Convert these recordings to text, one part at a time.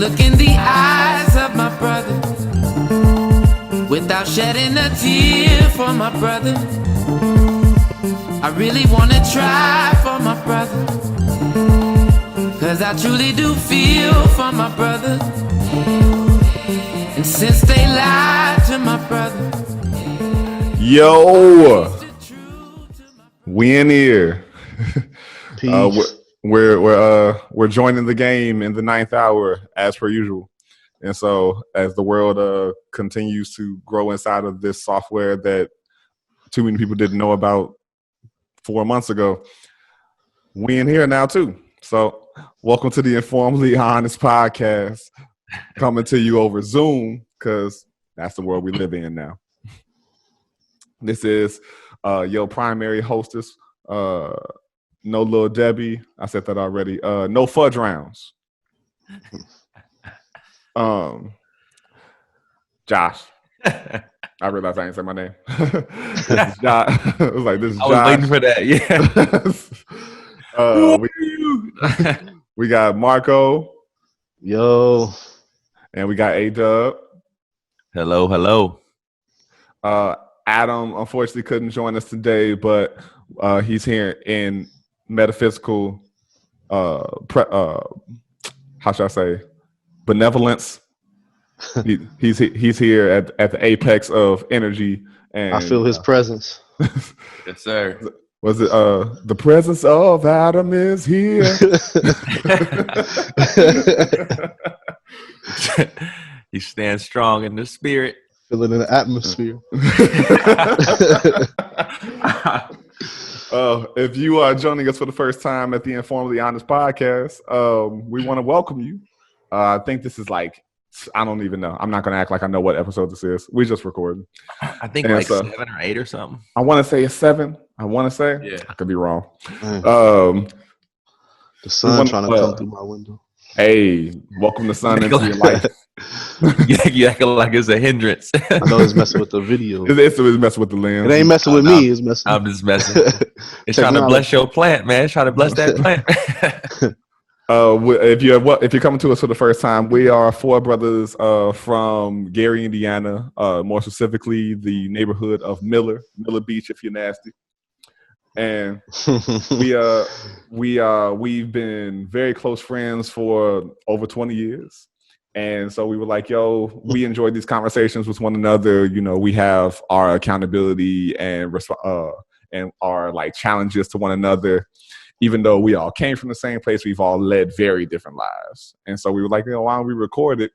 look in the eyes of my brother without shedding a tear for my brother. I really wanna try for my brother, 'cause I truly do feel for my brother. And since they lied to my brother, yo, we in here. We're joining the game in the 9th hour as per usual. And so as the world continues to grow inside of this software that too many people didn't know about 4 months ago, we in here now too. So welcome to the InforMILLy Honest Podcast, coming to you over Zoom, because that's the world we live in now. This is your primary hostess, no Lil Debbie. I said that already. No fudge rounds. Josh. I realized I didn't say my name. This is Josh. I was like, this is Josh. I was waiting for that. Yeah. We got Marco. Yo. And we got A-Dub. Hello. Adam unfortunately couldn't join us today, but he's here in metaphysical, how should I say, benevolence. He's here at the apex of energy, and I feel his presence. Yes, sir. Was it the presence of Adam is here? He stands strong in the spirit. Feel it in the atmosphere. If you are joining us for the first time at the InforMILLy Honest Podcast, we want to welcome you. I think this is like, I don't even know. I'm not going to act like I know what episode this is. We just recorded. I think like 7 or 8 or something. I want to say it's 7. I want to say. Yeah. I could be wrong. The sun trying to come through my window. Hey, welcome the sun into your life. You acting like it's a hindrance. I know it's messing with the video. It's messing with the lens. It ain't messing with me. It's messing. I'm just messing. It's trying to bless your plant, man. It's trying to bless that plant. If you're coming to us for the first time, we are 4 brothers from Gary, Indiana. More specifically, the neighborhood of Miller Beach, if you're nasty. And we've been very close friends for over 20 years. And so we were like, yo, we enjoy these conversations with one another. You know, we have our accountability and our like challenges to one another. Even though we all came from the same place, we've all led very different lives. And so we were like, you know, why don't we record it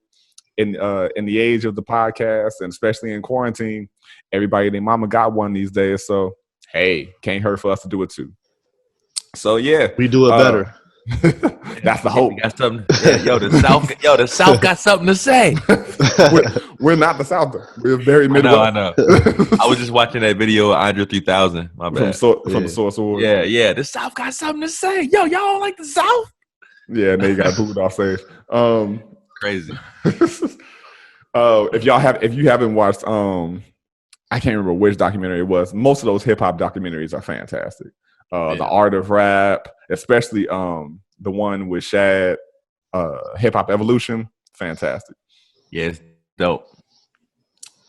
in the age of the podcast, and especially in quarantine, everybody and their mama got one these days. So, hey, can't hurt for us to do it too. So, yeah. We do it better. That's the hope. Got something. Yeah, the South got something to say. We're not the South, though. We're very middle. I know. I was just watching that video of Andre 3000. My bad. From the Source Awards. Yeah. The South got something to say. Yo, y'all don't like the South? Yeah, and they got booed off stage. Crazy. If you haven't watched, I can't remember which documentary it was. Most of those hip hop documentaries are fantastic. The Art of Rap, especially the one with Shad, Hip Hop Evolution, fantastic. Yes, dope.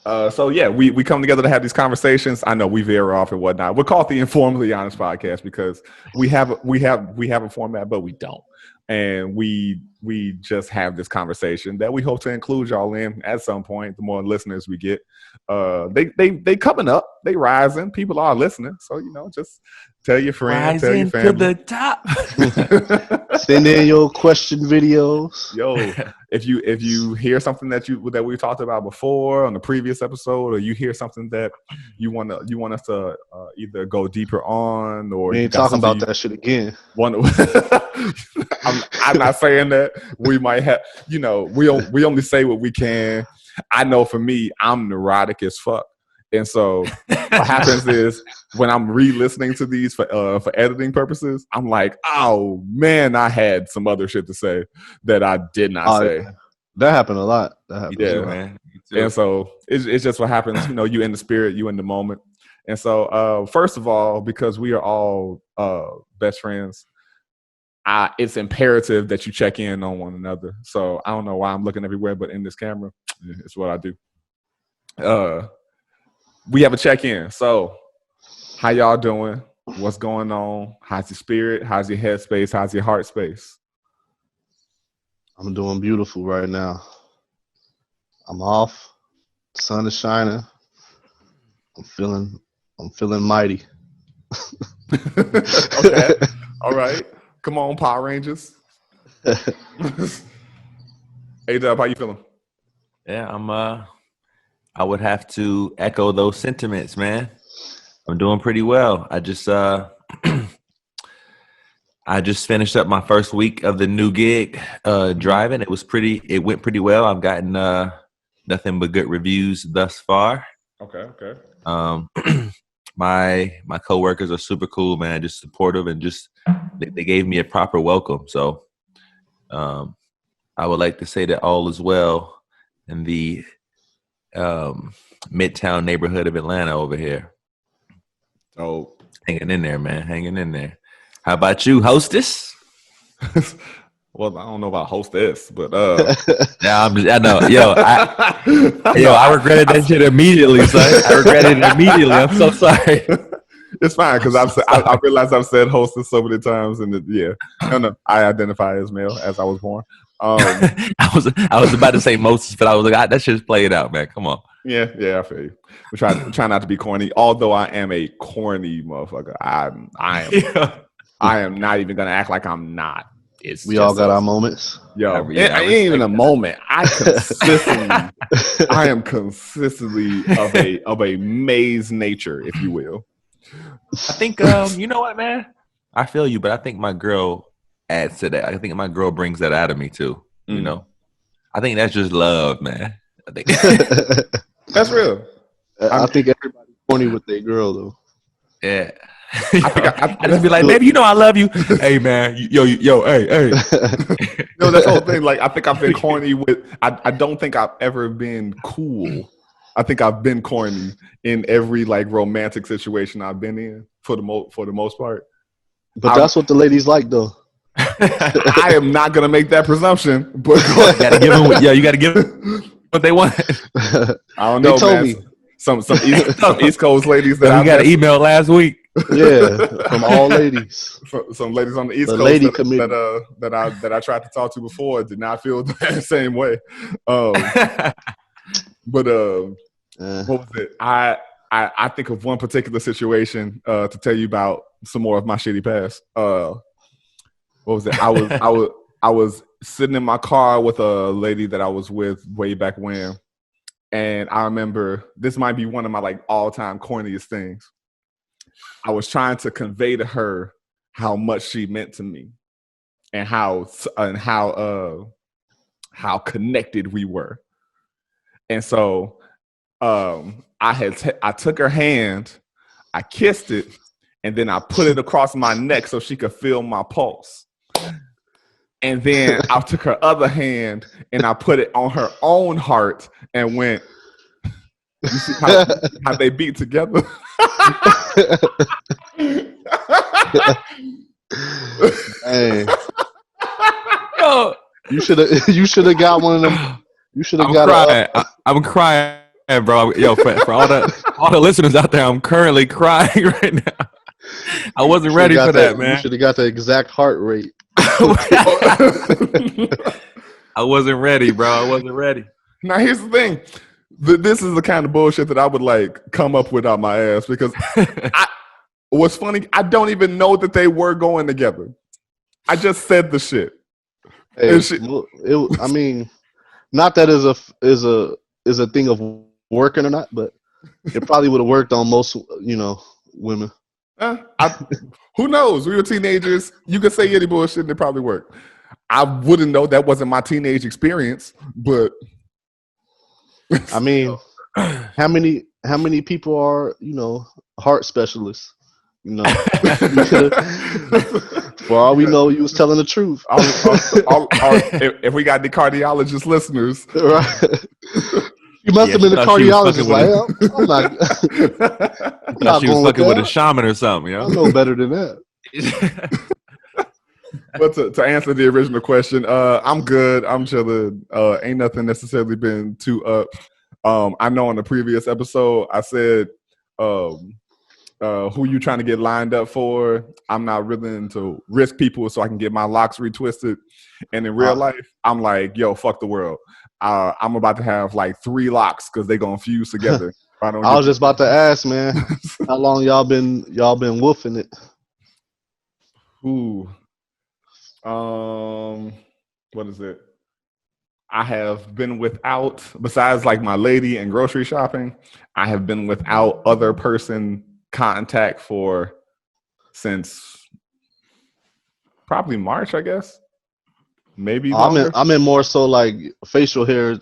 So yeah, we come together to have these conversations. I know we veer off and whatnot. We're called the InforMILLy Honest Podcast because we have a format, but we don't. And we just have this conversation that we hope to include y'all in at some point. The more listeners we get, they coming up, they rising. People are listening, so you know, just tell your friends, tell your family. To the top. Send in your question videos. Yo, if you hear something that we talked about before on the previous episode, or you hear something that you want us to either go deeper on, or we ain't talking about that shit again. I'm not saying that. We might have, you know, we only say what we can. I know for me, I'm neurotic as fuck. And so what happens is when I'm re-listening to these for editing purposes, I'm like, oh man, I had some other shit to say that I did not say. That happened a lot. That happened too, man. And so it's just what happens. You know, you in the spirit, you in the moment. And so first of all, because we are all best friends, it's imperative that you check in on one another. So I don't know why I'm looking everywhere, but in this camera, it's what I do. We have a check-in. So how y'all doing? What's going on? How's your spirit? How's your head space? How's your heart space? I'm doing beautiful right now. I'm off. The sun is shining. I'm feeling mighty. Okay. All right. Come on, Power Rangers. A-Dub, how you feeling? Yeah, I would have to echo those sentiments, man. I'm doing pretty well. I just finished up my first week of the new gig driving. It went pretty well. I've gotten nothing but good reviews thus far. Okay. My coworkers are super cool, man. Just supportive and just they gave me a proper welcome. So I would like to say that all is well in the Midtown neighborhood of Atlanta over here. Oh, hanging in there, man. Hanging in there. How about you, hostess? Well, I don't know about hostess, but yeah, I know. I regretted that shit immediately, son. I regretted it immediately. I'm so sorry. It's fine because I realized I've said hostess so many times, and no, I identify as male as I was born. I was about to say Moses, but I was like, that shit's played out, man. Come on. Yeah, I feel you. We try not to be corny, although I am a corny motherfucker. I am not even gonna act like I'm not. We all got our moments. Yo, it ain't even a moment. I am consistently of a maze nature, if you will. I think you know what, man? I feel you, but I think my girl adds to that. I think my girl brings that out of me too. You know, I think that's just love, man. I think that's real. I think everybody's corny with their girl though. Yeah. I just be like, baby, you know I love you. Hey man, yo, hey. No, that's the whole thing. Like I think I've been corny with. I don't think I've ever been cool. I think I've been corny in every like romantic situation I've been in for the most part. But that's what the ladies like though. I am not gonna make that presumption, but you gotta give them. Yeah, you gotta give them what they want. I don't know, told man. me. Some East Coast ladies that I got an email last week. Yeah, from all ladies. Some ladies on the East Coast that I tried to talk to before did not feel the same way. But what was it? I think of one particular situation to tell you about some more of my shitty past. What was it? I was sitting in my car with a lady that I was with way back when, and I remember this might be one of my like all-time corniest things. I was trying to convey to her how much she meant to me, and how connected we were. And so I took her hand, I kissed it, and then I put it across my neck so she could feel my pulse. And then I took her other hand and I put it on her own heart and went, you see how they beat together? Hey. You should have got one of them. You should have got. I'm crying, bro. Yo, for all the listeners out there, I'm currently crying right now. I wasn't ready for that, man. You should have got the exact heart rate. I wasn't ready, bro. I wasn't ready. Now here's the thing. This is the kind of bullshit that I would like come up with out my ass because what's funny, I don't even know that they were going together. I just said the shit. Hey, I mean, not that is a thing of working or not, but it probably would have worked on most, women. Who knows? We were teenagers. You could say any bullshit and it probably worked. I wouldn't know. That wasn't my teenage experience, but I mean, how many people are, heart specialists? For all we know, you was telling the truth. If we got the cardiologist listeners, right? You must have been a cardiologist. I'm not she was fucking with a shaman or something. I know better than that. But to answer the original question, I'm good. I'm chilling. Ain't nothing necessarily been too up. I know in the previous episode I said, who you trying to get lined up for? I'm not willing to risk people so I can get my locks retwisted. And in real life, I'm like, yo, fuck the world. I'm about to have like 3 locks because they're gonna fuse together. I was just about to ask, man, how long y'all been woofing it? Ooh. What is it? I have been without, besides like my lady and grocery shopping, I have been without other person contact since probably March, I guess. Maybe longer. I'm in more so like facial hair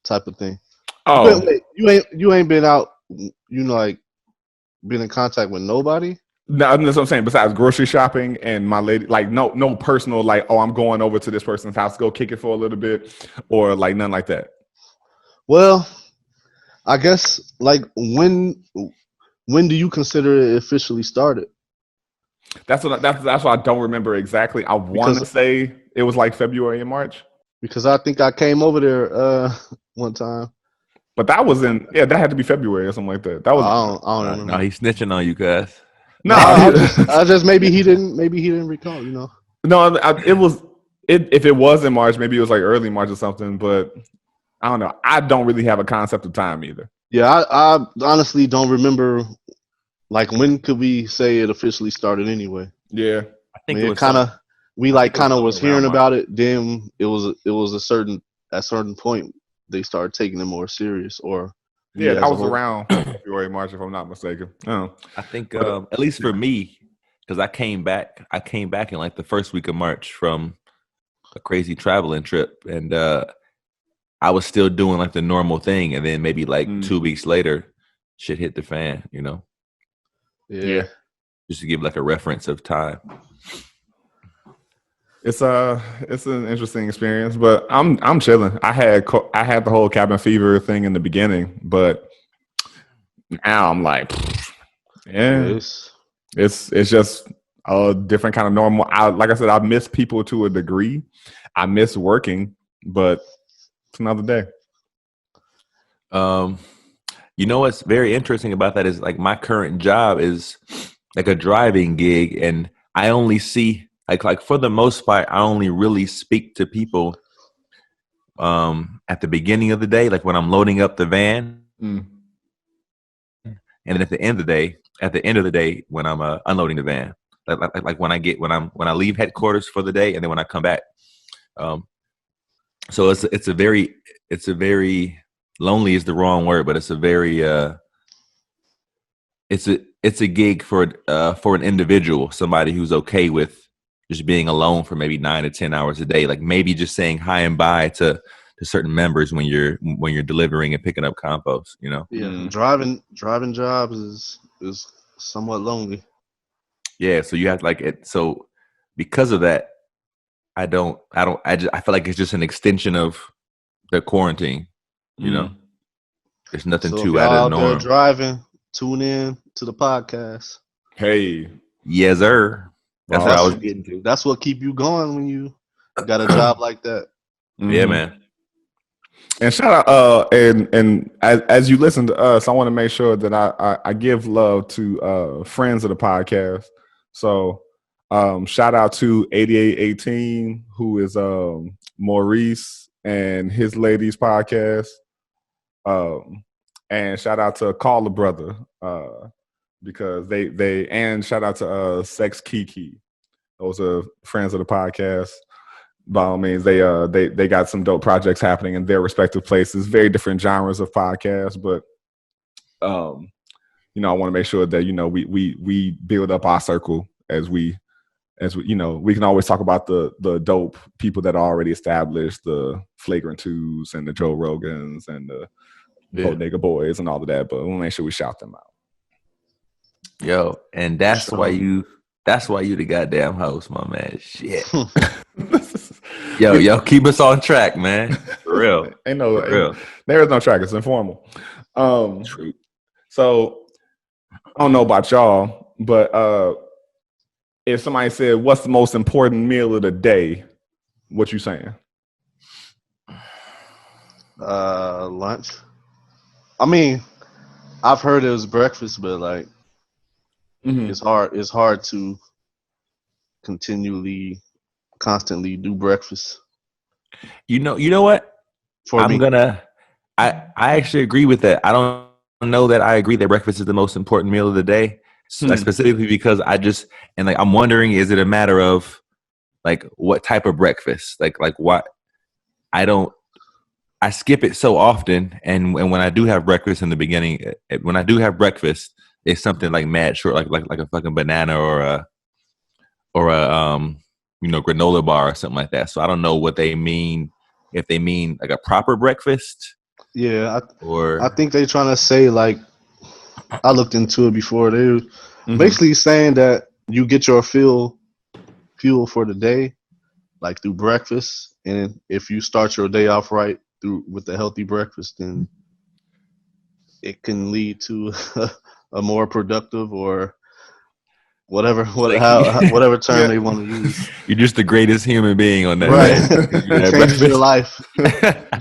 type of thing. Oh, wait, you ain't been out, like been in contact with nobody? No, that's what I'm saying. Besides grocery shopping and my lady, like no personal, like, oh, I'm going over to this person's house to go kick it for a little bit, or like none like that. Well, I guess like when do you consider it officially started? That's what I don't remember exactly. I want to say it was like February and March, because I think I came over there one time. But that was that had to be February or something like that. That was I don't remember. No, he's snitching on you, guys. No, I just maybe he didn't recall. No, if it was in March, maybe it was like early March or something. But I don't know. I don't really have a concept of time either. Yeah, I honestly don't remember. Like, when could we say it officially started anyway? Yeah, I think it kind of was hearing about it. Then it was a certain point they started taking it more serious. Or that was around February, March, if I'm not mistaken. I think at least for me, because I came back in like the first week of March from a crazy traveling trip, and I was still doing like the normal thing, and then maybe like 2 weeks later, shit hit the fan. Yeah. Just to give like a reference of time. It's an interesting experience, but I'm chilling. I had the whole cabin fever thing in the beginning, but now I'm like, it's just a different kind of normal. Like I said, I miss people to a degree. I miss working, but it's another day. What's very interesting about that is like my current job is like a driving gig, and I only see like for the most part, I only really speak to people at the beginning of the day, like when I'm loading up the van, and then at the end of the day when I'm unloading the van, like when I leave headquarters for the day, and then when I come back. So it's a very lonely is the wrong word, but it's a very it's a gig for an individual, somebody who's okay with just being alone for maybe 9 to 10 hours a day, like maybe just saying hi and bye to certain members when you're delivering and picking up compost. Yeah, driving jobs is somewhat lonely. Yeah, so you have like it. So because of that, I feel like it's just an extension of the quarantine. There's nothing too out of the norm. Driving, tune in to the podcast. Hey, yes, sir. That's what I was getting to. That's what keep you going when you got a job like that. Yeah, man. And shout out, and as you listen to us, I want to make sure that I give love to friends of the podcast. So shout out to 8818, who is Maurice and his ladies podcast. And shout out to Call the Brother, because they and shout out to Sex Kiki. Those are friends of the podcast. By all means, they got some dope projects happening in their respective places, very different genres of podcasts, but I want to make sure that we build up our circle as we we can always talk about the dope people that are already established, the Flagrant 2s and the Joe Rogans and the Bodega Boys and all of that, but we'll make sure we shout them out. Yo, and that's why you the goddamn host, my man. Shit. Yo, keep us on track, man. For real. There is no track. It's informal. True. So I don't know about y'all, but if somebody said, "What's the most important meal of the day?" What you saying? Lunch. I mean, I've heard it was breakfast, but like it's hard. It's hard to constantly do breakfast. You know what? For me, I actually agree with that. I don't know that I agree that breakfast is the most important meal of the day. Like specifically because I'm wondering, is it a matter of like what type of breakfast? Like what I skip it so often, and when I do have breakfast in the beginning, when I do have breakfast, it's something like mad short, like a fucking banana or a granola bar or something like that. So I don't know what they mean, if they mean like a proper breakfast. yeah, Or I think they're trying to say like I looked into it before. They were basically saying that you get your fuel for the day, like through breakfast, and if you start your day off right with a healthy breakfast, then it can lead to a more productive or whatever term they want to use. You're just the greatest human being on that Right. day. It changes your life. I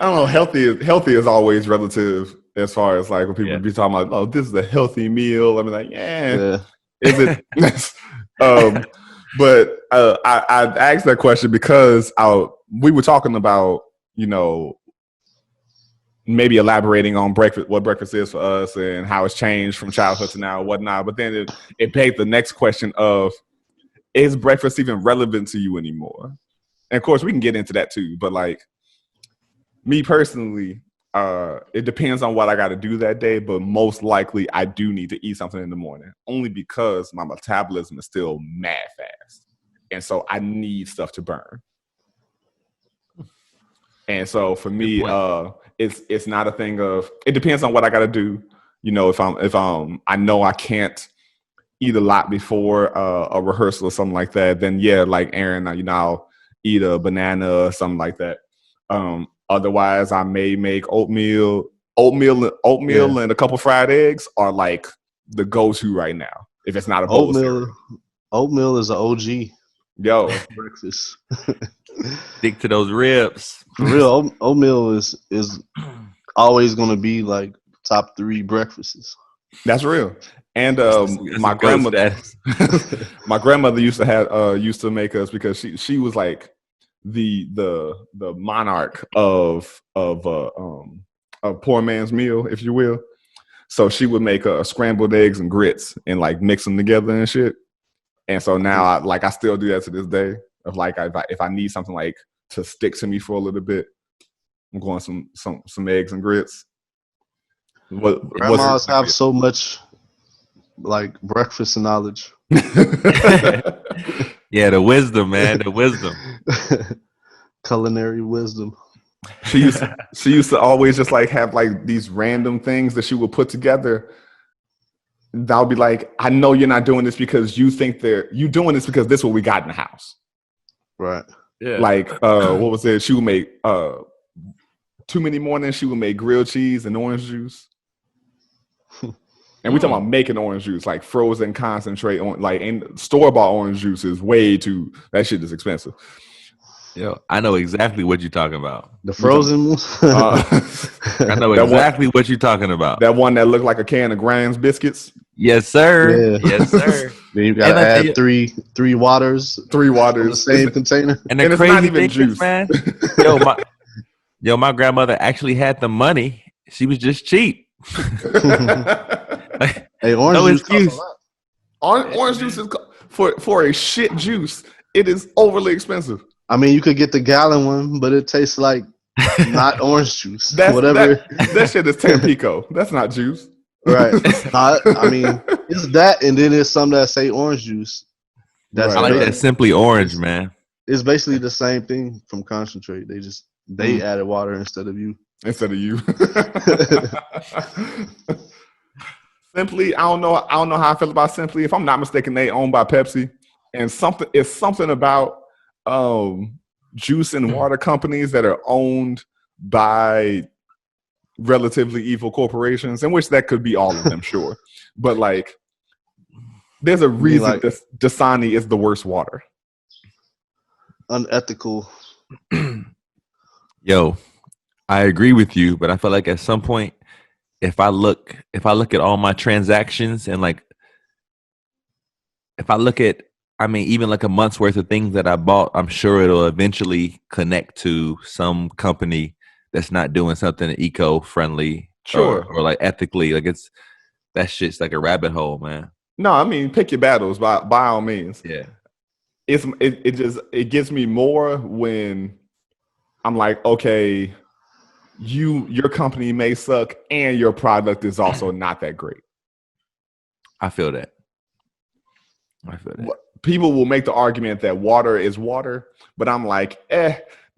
don't know. Healthy is always relative as far as like when people be talking about, oh, this is a healthy meal. I'm like, yeah. Is it? But I asked that question because we were talking about, maybe elaborating on what breakfast is for us and how it's changed from childhood to now and whatnot. But then it begged the next question of, is breakfast even relevant to you anymore? And of course, we can get into that too. But like me personally, it depends on what I got to do that day. But most likely, I do need to eat something in the morning, only because my metabolism is still mad fast, and so I need stuff to burn. And so for me, it's not a thing of, it depends on what I got to do. If I know I can't eat a lot before a rehearsal or something like that, then yeah, like Aaron, I'll eat a banana or something like that. Otherwise, I may make oatmeal and a couple fried eggs are like the go-to right now. If it's not a bowl of cereal. Oatmeal is an OG. Yo, breakfast. Stick to those ribs. For real, oatmeal is always going to be like top 3 breakfasts. That's real. And my grandmother used to make us, because she was like the monarch of poor man's meal, if you will. So she would make scrambled eggs and grits and like mix them together and shit. And so now I still do that to this day. Of like if I need something like to stick to me for a little bit, I'm going some eggs and grits. Grandmas have so much like breakfast knowledge. Yeah, the wisdom, man, the wisdom. Culinary wisdom. She used to always just like have like these random things that she would put together. I'll be like, I know you're not doing this because you think you're doing this because this is what we got in the house. Right. Yeah. Like what was it? She would make too many mornings. She would make grilled cheese and orange juice. And we talking about making orange juice, like frozen concentrate on, like, and store-bought orange juice is that shit is expensive. Yo, I know exactly what you're talking about. The frozen ones. I know exactly what you're talking about. That one that looked like a can of Grind's biscuits. Yes, sir. Yeah. Yes, sir. Then you gotta add three waters. 3 waters. In the same container. And the it's crazy not even thing juice. is, man. My grandmother actually had the money. She was just cheap. Hey, orange juice costs a lot. Orange juice is for a shit juice. It is overly expensive. I mean, you could get the gallon one, but it tastes like not orange juice. That shit is Tampico. That's not juice. Right. I mean, it's that, and then there's some that say orange juice. That's I like that Simply Orange, man. It's basically the same thing from concentrate. They added water instead of you. Simply, I don't know how I feel about Simply. If I'm not mistaken, they owned by Pepsi, and it's something about juice and water companies that are owned by relatively evil corporations, in which that could be all of them, sure. But like, There's a reason like Dasani is the worst water. unethical. Yo, I agree with you, but I feel like at some point, if I look at all my transactions and like, if I look at, I mean, even like a month's worth of things that I bought, I'm sure it'll eventually connect to some company that's not doing something eco-friendly Sure. or like ethically. Like that shit's like a rabbit hole, man. No, I mean, pick your battles by all means. Yeah. It gets me more when I'm like, okay, your company may suck and your product is also not that great. I feel that. People will make the argument that water is water, but I'm like,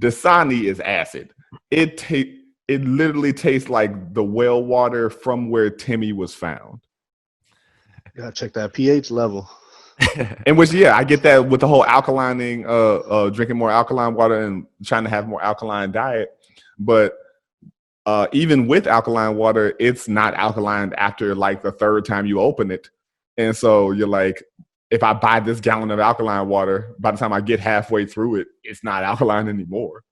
Dasani is acid. It literally tastes like the well water from where Timmy was found. You gotta check that pH level. And which, yeah, I get that with the whole alkalining, drinking more alkaline water and trying to have more alkaline diet. But even with alkaline water, it's not alkaline after like the third time you open it. And so you're like, if I buy this gallon of alkaline water, by the time I get halfway through it, it's not alkaline anymore.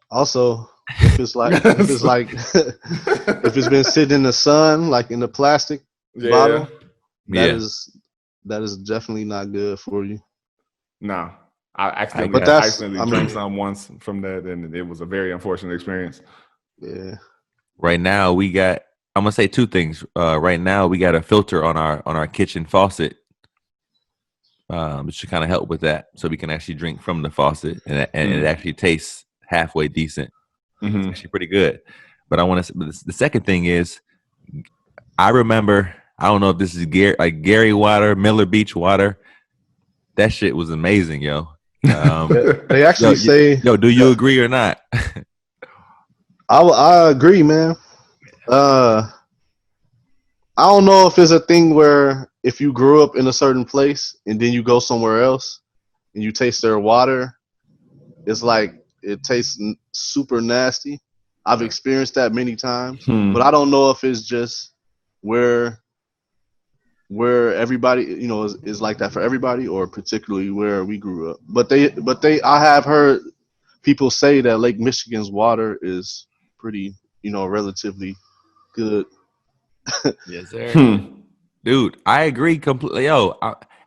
Also, if it's been sitting in the sun, like in the plastic bottle, that is definitely not good for you. No, I accidentally drank some once from that, and it was a very unfortunate experience. Yeah. Right now I'm gonna say two things. Right now we got a filter on our kitchen faucet. It should kind of help with that, so we can actually drink from the faucet, and it actually tastes halfway decent. Mm-hmm. It's actually pretty good. But I want to. The second thing is, I remember. I don't know if this is Gary water, Miller Beach water. That shit was amazing, yo. They actually say, do you agree or not? I agree, man. I don't know if it's a thing where if you grew up in a certain place and then you go somewhere else and you taste their water, it's like it tastes super nasty. I've experienced that many times, but I don't know if it's just where everybody, is like that for everybody, or particularly where we grew up. But I have heard people say that Lake Michigan's water is pretty, relatively good. Yes, sir. Dude, I agree completely. Yo,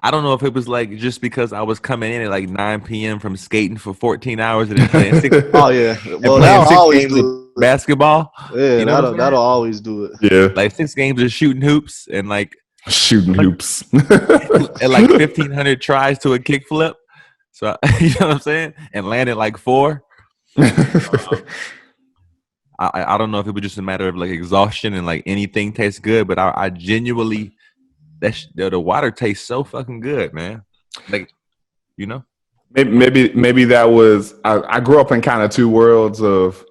I don't know if it was like just because I was coming in at like 9 p.m. from skating for 14 hours and then playing 6 Oh yeah, well that'll always do it. Basketball. Yeah, that'll always do it. Yeah, like 6 games of shooting hoops and like shooting hoops and like 1,500 tries to a kickflip. So you know what I'm saying? And landed like 4. I don't know if it was just a matter of like exhaustion and like anything tastes good, but I genuinely the water tastes so fucking good, man. Like, maybe that was I grew up in kind of two worlds of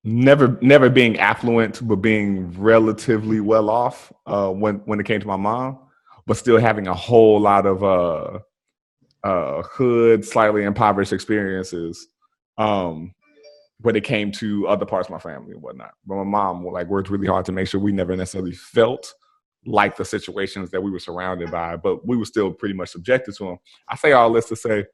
never being affluent but being relatively well off when it came to my mom, but still having a whole lot of hood, slightly impoverished experiences when it came to other parts of my family and whatnot. But my mom worked really hard to make sure we never necessarily felt like the situations that we were surrounded by, but we were still pretty much subjected to them. I say all this to say,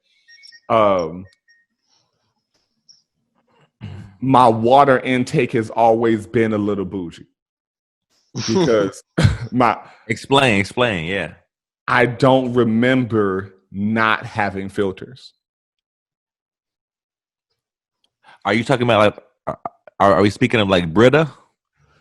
my water intake has always been a little bougie because explain, yeah. I don't remember not having filters. Are you talking about like? Are we speaking of like Brita,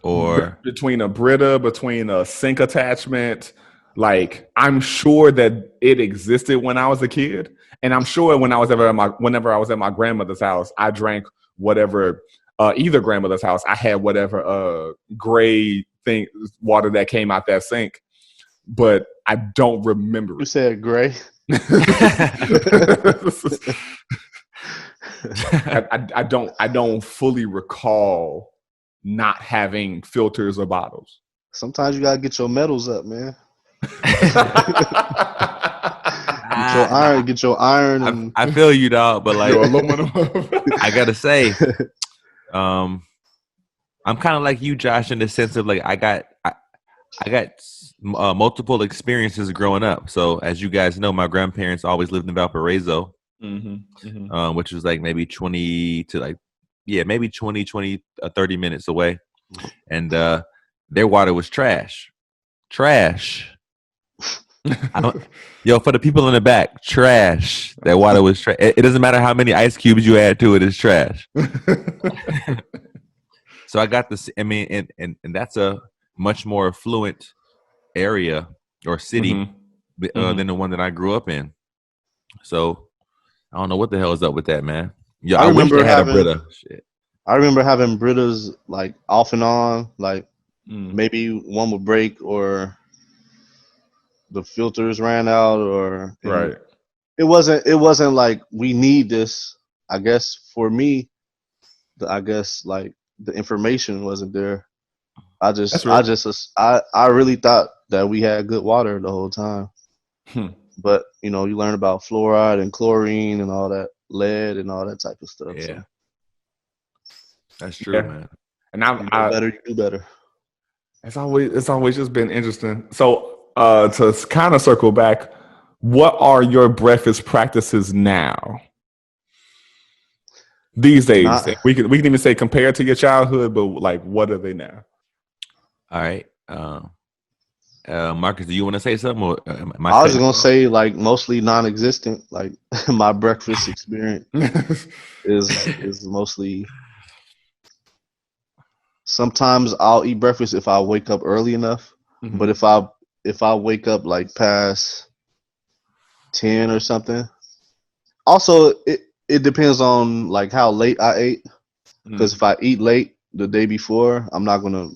or between a sink attachment? Like, I'm sure that it existed when I was a kid, and I'm sure whenever I was at my grandmother's house, I drank whatever. Either grandmother's house, I had whatever gray thing water that came out that sink, but I don't remember. You said gray. I don't fully recall not having filters or bottles. Sometimes you gotta get your metals up, man. Get your iron. And I feel you, dog, but like aluminum. I gotta say, I'm kind of like you, Josh, in the sense of like I got multiple experiences growing up. So as you guys know, my grandparents always lived in Valparaiso, which was like maybe 20 to like, maybe 20, 30 minutes away. And their water was trash. Yo, for the people in the back, trash. That water was trash. It doesn't matter how many ice cubes you add to it, it's trash. So I got this. I mean, and that's a much more affluent area or city than the one that I grew up in. So I don't know what the hell is up with that, man. Yeah, I wish they had a Brita. Shit. I remember having Britas like off and on, like maybe one would break or the filters ran out, or right. It wasn't like we need this. I guess for me, like the information wasn't there. I really thought that we had good water the whole time. But you learn about fluoride and chlorine and all that, lead and all that type of stuff. Yeah, so. That's true, man. And you do better. It's always just been interesting. So to kind of circle back, what are your breakfast practices now? These days, we can even say compared to your childhood, but like, what are they now? All right, Marcus, do you want to say something? Or I was gonna say like mostly non-existent. Like my breakfast experience is mostly. Sometimes I'll eat breakfast if I wake up early enough, but if I wake up like past 10 or something, also it depends on like how late I ate. Because if I eat late the day before, I'm not gonna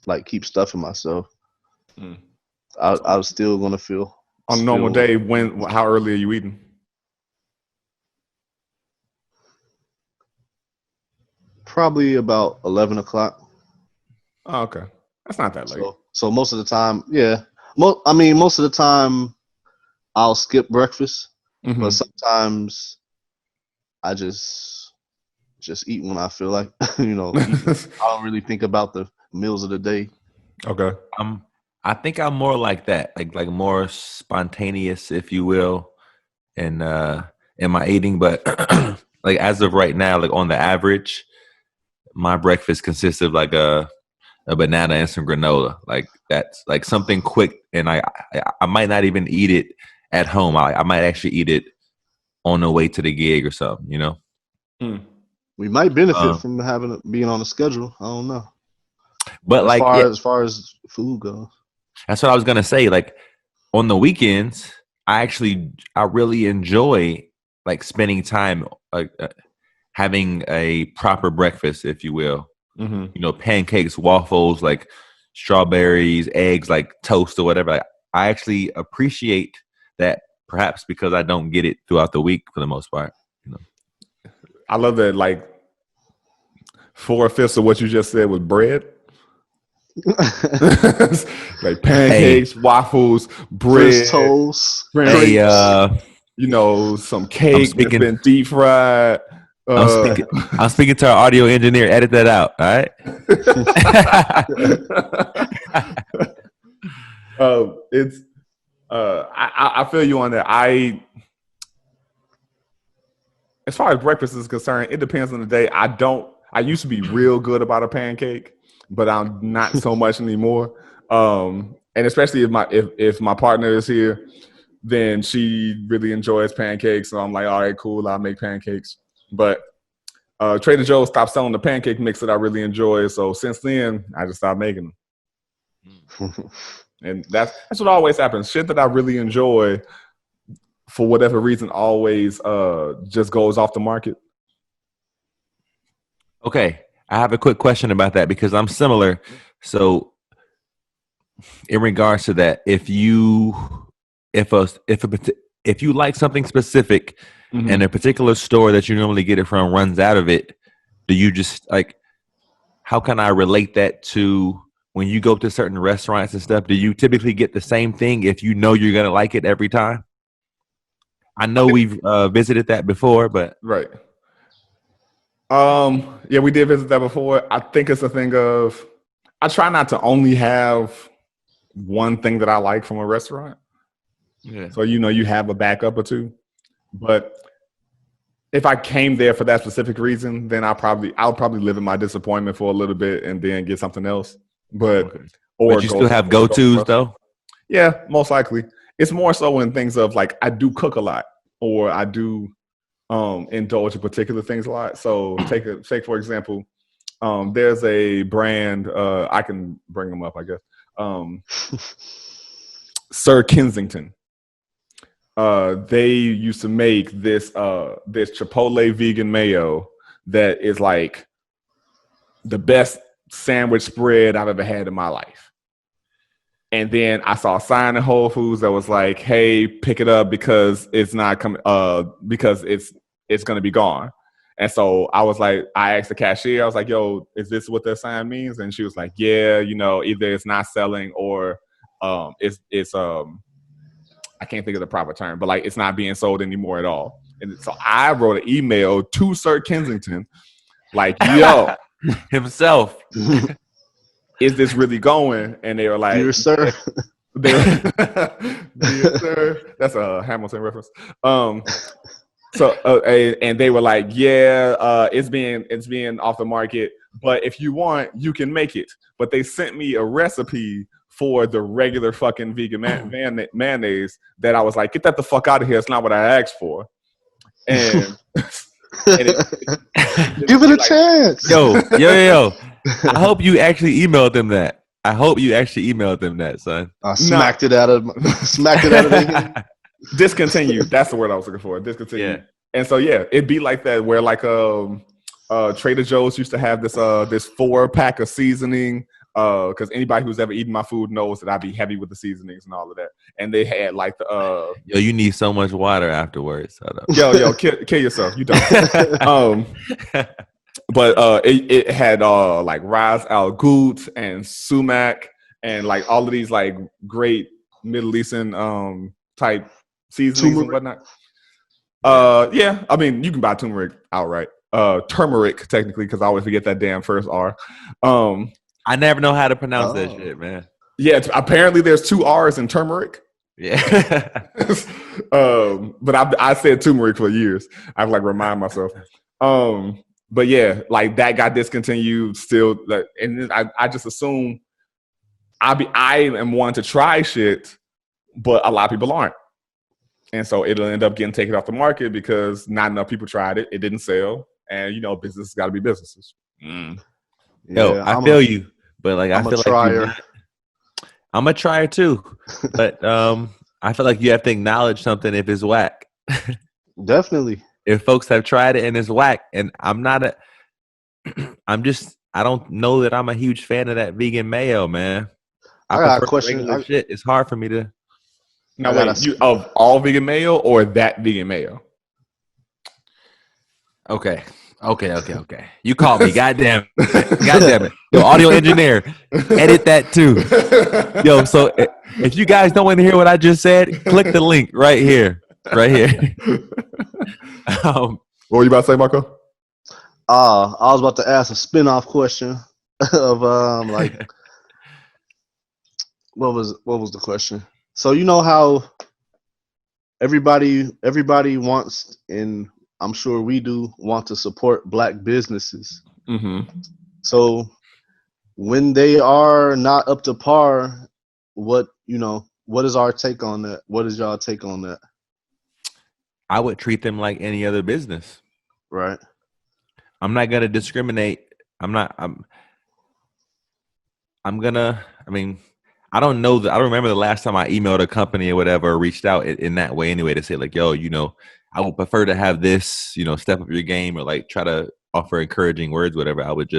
like keep stuffing myself. I'm still gonna feel on a normal day. How early are you eating? Probably about 11 o'clock. Oh, okay, that's not that late. So most of the time, most of the time I'll skip breakfast, but sometimes I just eat when I feel like, I don't really think about the meals of the day. Okay. I think I'm more like that, like more spontaneous, if you will, in my eating. But like as of right now, like on the average, my breakfast consists of like a banana and some granola. Like that's like something quick, and I might not even eat it at home. I might actually eat it on the way to the gig or something. We might benefit from being on a schedule. I don't know. But as far as food goes, that's what I was gonna say. Like on the weekends, I really enjoy like spending time having a proper breakfast, if you will. Pancakes, waffles, like strawberries, eggs, like toast or whatever. I actually appreciate that, perhaps because I don't get it throughout the week for the most part. I love that. Like 4/5 of what you just said was bread. Like pancakes, waffles, bread, toast, some cake that's been deep fried. I'm speaking to our audio engineer. Edit that out. All right. I feel you on that. As far as breakfast is concerned, it depends on the day. I used to be real good about a pancake, but I'm not so much anymore. And especially if my partner is here, then she really enjoys pancakes. So I'm like, all right, cool, I'll make pancakes. But Trader Joe's stopped selling the pancake mix that I really enjoy. So since then, I just stopped making them. And that's what always happens. Shit that I really enjoy, for whatever reason, always just goes off the market. Okay, I have a quick question about that because I'm similar. So, in regards to that, if you like something specific, and a particular store that you normally get it from runs out of it, do you just like? How can I relate that to when you go to certain restaurants and stuff? Do you typically get the same thing if you know you're gonna like it every time? I know we've visited that before, but right. Yeah, we did visit that before. I think it's a thing of I try not to only have one thing that I like from a restaurant. Yeah. So you have a backup or two. But if I came there for that specific reason, then I'll probably live in my disappointment for a little bit and then get something else. But Okay. or But you go still to have or go to a go-tos restaurant. though? Yeah, most likely. It's more so in things of like I do cook a lot or I do indulge in particular things a lot. So take for example, there's a brand, I can bring them up, I guess. Sir Kensington. They used to make this Chipotle vegan mayo that is like the best sandwich spread I've ever had in my life. And then I saw a sign in Whole Foods that was like, "Hey, pick it up because it's not coming. Because it's gonna be gone." And so I was like, I asked the cashier, I was like, "Yo, is this what that sign means?" And she was like, "Yeah, either it's not selling or it's I can't think of the proper term, but like it's not being sold anymore at all." And so I wrote an email to Sir Kensington, like, "Yo, Himself. is this really going?" And they were like, Dear sir. "Dear sir," that's a Hamilton reference. So and they were like, "Yeah, it's being off the market, but if you want, you can make it." But they sent me a recipe for the regular fucking vegan mayonnaise that I was like, "Get that the fuck out of here! It's not what I asked for." And, Give it a chance. Yo. I hope you actually emailed them that. Son. I smacked it out of their Discontinued. That's the word I was looking for. Discontinued. Yeah. And so yeah, it'd be like that where like Trader Joe's used to have this 4-pack of seasoning. Because anybody who's ever eaten my food knows that I be heavy with the seasonings and all of that. And they had like the Yo, you need so much water afterwards. yo, kill yourself. You don't. But it had like Ras Al Ghut and sumac and like all of these like great Middle Eastern type seasonings and whatnot. Yeah, I mean you can buy turmeric outright. Turmeric technically, because I always forget that damn first R. I never know how to pronounce that shit, man. Yeah, apparently there's 2 R's in turmeric. Yeah. But I said turmeric for years. I've like remind myself. But yeah, like that got discontinued still. Like, and I just assume I am wanting to try shit, but a lot of people aren't. And so it'll end up getting taken off the market because not enough people tried it. It didn't sell. And business got to be businesses. Yo, I feel you. But like I feel like I'm a trier too. But I feel like you have to acknowledge something if it's whack. Definitely. If folks have tried it and it's whack, and I don't know that I'm a huge fan of that vegan mayo, man. I got a question. Shit. It's hard for me to. Now wait, you of all vegan mayo or that vegan mayo? Okay. You called me. Goddamn it. Yo, audio engineer, edit that too. Yo, so if you guys don't want to hear what I just said, click the link right here. What were you about to say, Marco? I was about to ask a spin-off question of like what was the question? So you know how everybody wants, and I'm sure we do, want to support Black businesses. Mm-hmm. So when they are not up to par, what is our take on that? What is y'all take on that? I would treat them like any other business. Right. I'm not gonna discriminate. I don't know I don't remember the last time I emailed a company or whatever, or reached out in that way anyway to say like, yo, I would prefer to have this, step up your game, or like try to offer encouraging words, whatever. I would go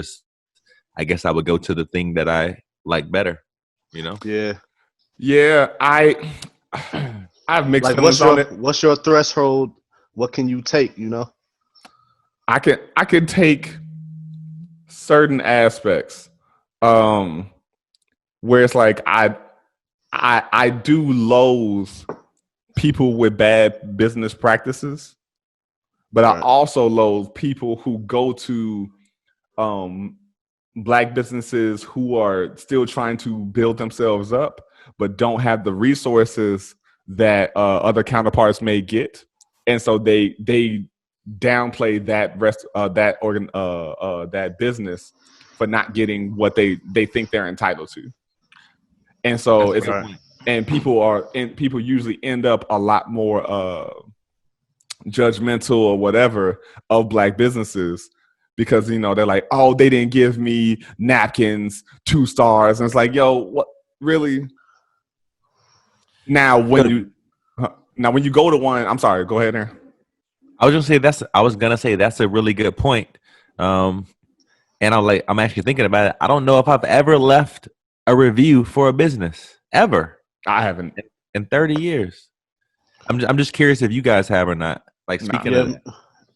to the thing that I like better, Yeah. Yeah, I've mixed like feelings on it. What's your threshold? What can you take, I can take certain aspects where it's like I do loathe people with bad business practices, But I Right. also loathe people who go to Black businesses who are still trying to build themselves up, but don't have the resources that other counterparts may get, and so they downplay that business for not getting what they think they're entitled to, and so That's a it's good Right. point. and people usually end up a lot more judgmental or whatever of Black businesses because they're like, oh, they didn't give me napkins 2 stars, and it's like, yo, what really? Now when you go to one, I'm sorry, go ahead, Aaron. I was gonna say that's a really good point. And I'm actually thinking about it. I don't know if I've ever left a review for a business ever I haven't. in 30 years. I'm just curious if you guys have or not. Like speaking Yeah, of that.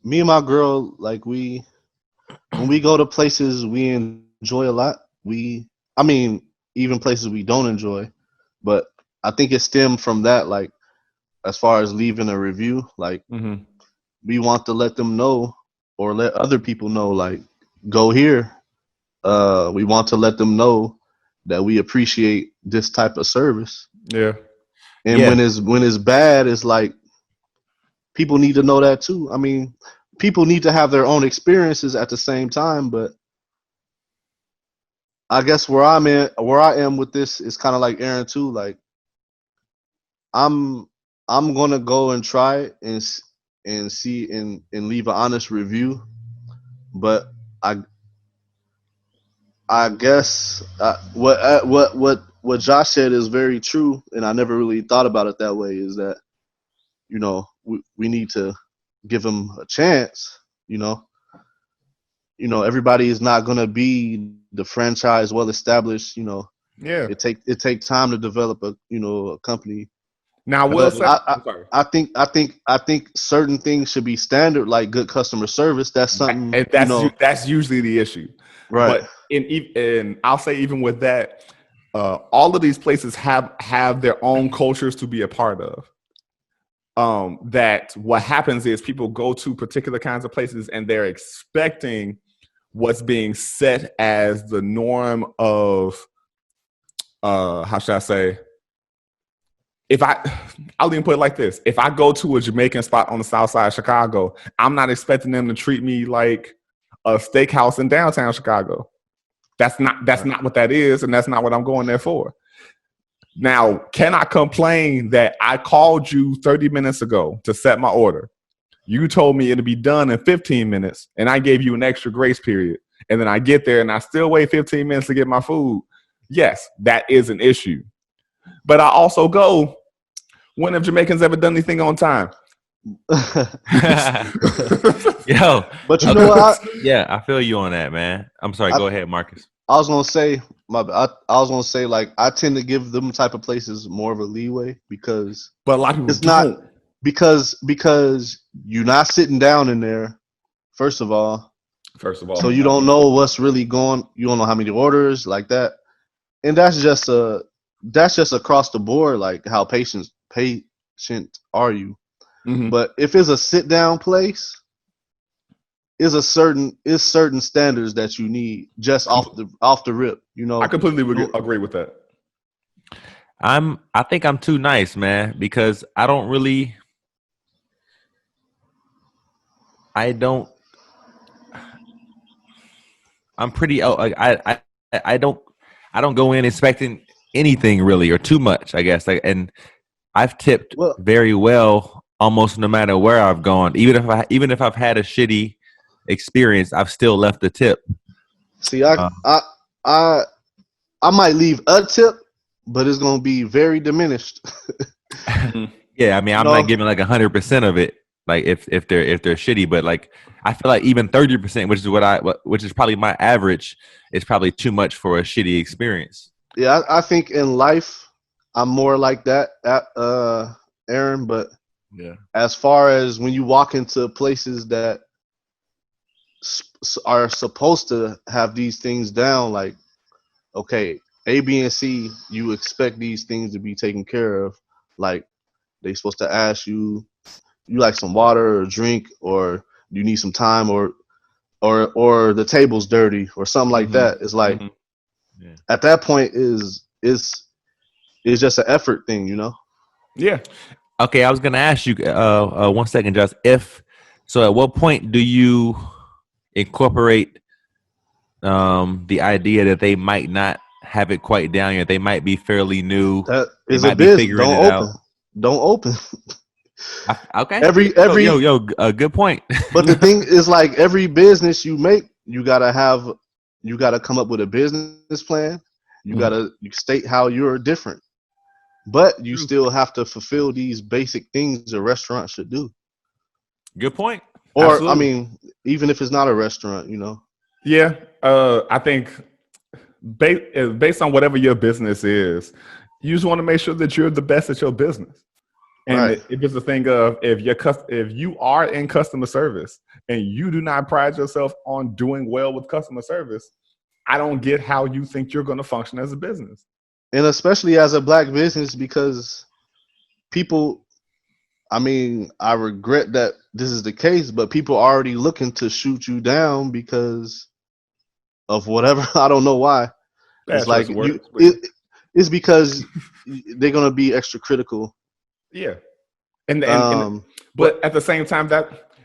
me and my girl, like when we go to places we enjoy a lot, I mean, even places we don't enjoy, but I think it stemmed from that. Like as far as leaving a review, like Mm-hmm. we want to let them know or let other people know, like go here. We want to let them know that we appreciate this type of service. Yeah. And Yeah. when it's bad, it's like people need to know that too. I mean, people need to have their own experiences at the same time, but I guess where I am with this is kind of like Aaron too. Like I'm gonna go and try it and see and leave an honest review, but I guess what Josh said is very true, and I never really thought about it that way. Is that we need to give them a chance. Everybody is not gonna be the franchise well established. Yeah. It take time to develop a company. Now, I will But say, I'm sorry. I think certain things should be standard, like good customer service. That's something And that's usually the issue. right. But and I'll say even with that, all of these places have their own cultures to be a part of. That what happens is people go to particular kinds of places and they're expecting what's being set as the norm of how should I say? I'll even put it like this. If I go to a Jamaican spot on the south side of Chicago, I'm not expecting them to treat me like a steakhouse in downtown Chicago. That's not what that is, and that's not what I'm going there for. Now, can I complain that I called you 30 minutes ago to set my order? You told me it'll be done in 15 minutes, and I gave you an extra grace period. And then I get there, and I still wait 15 minutes to get my food. Yes, that is an issue. But I also go, when have Jamaicans ever done anything on time? Yo. But you know what? Yeah, I feel you on that, man. I'm sorry. Go ahead, Marcus. I was gonna say I was gonna say, like, I tend to give them type of places more of a leeway because But a lot of people it's not don't. because you're not sitting down in there, first of all. So you don't know what's really going. You don't know how many orders like that, and that's just across the board. Like how patient are you? Mhm. But if it's a sit down place, is certain standards that you need just off the rip. I completely agree with that. I think I'm too nice, man, because I don't really. I'm pretty. I don't go in expecting anything really or too much. I guess. And I've tipped Well, very well almost no matter where I've gone. Even if I've had a shitty experience, I've still left a tip. see, I might leave a tip, but it's gonna be very diminished. Yeah, I mean, I'm not giving like 100% of it. Like if they're shitty, but like I feel like even 30%, which is probably my average, is probably too much for a shitty experience. Yeah, I think in life I'm more like that, Aaron. But Yeah. as far as when you walk into places that are supposed to have these things down, like, okay, A, B, and C, you expect these things to be taken care of. Like they supposed to ask you like some water or drink, or you need some time, or the table's dirty or something like that. It's like at that point is just an effort thing, you know? Yeah. Okay, I was gonna ask you 1 second, Josh. At what point do you incorporate the idea that they might not have it quite down yet? They might be fairly new. That They is might a be business. figuring Don't it open. out. Don't open. Okay. Every Good point. But the thing is, like, every business you make, you gotta come up with a business plan. You gotta state how you're different, but you still have to fulfill these basic things a restaurant should do. Good point. Or Absolutely. I mean, even if it's not a restaurant, you know. Yeah. I think based on whatever your business is, you just want to make sure that you're the best at your business. And Right. if it's a thing of if you are in customer service and you do not pride yourself on doing well with customer service, I don't get how you think you're going to function as a business. And especially as a black business, because people, I mean, I regret that this is the case, but people are already looking to shoot you down because of whatever. I don't know why. Bad It's like choice of words, but it's because they're gonna be extra critical. yeah. And Um, but at the same time,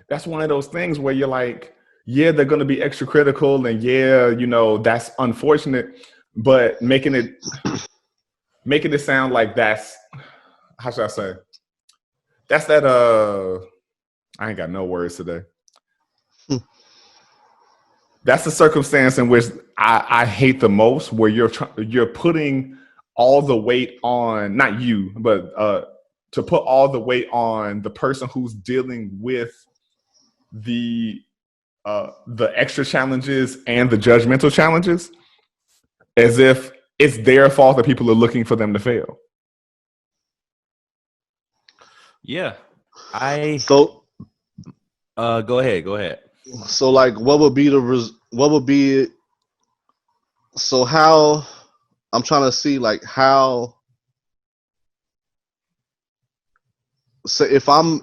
that's one of those things where you're like, yeah, they're going to be extra critical, and yeah, you know, that's unfortunate, but making it sound like that's, how should I say, that's that I ain't got no words today. That's the circumstance in which I hate the most, where you're putting all the weight on, not you, but to put all the weight on the person who's dealing with the extra challenges and the judgmental challenges, as if it's their fault that people are looking for them to fail. Yeah. so Go ahead. so like, what would be so how I'm trying to see, like, how, so if I'm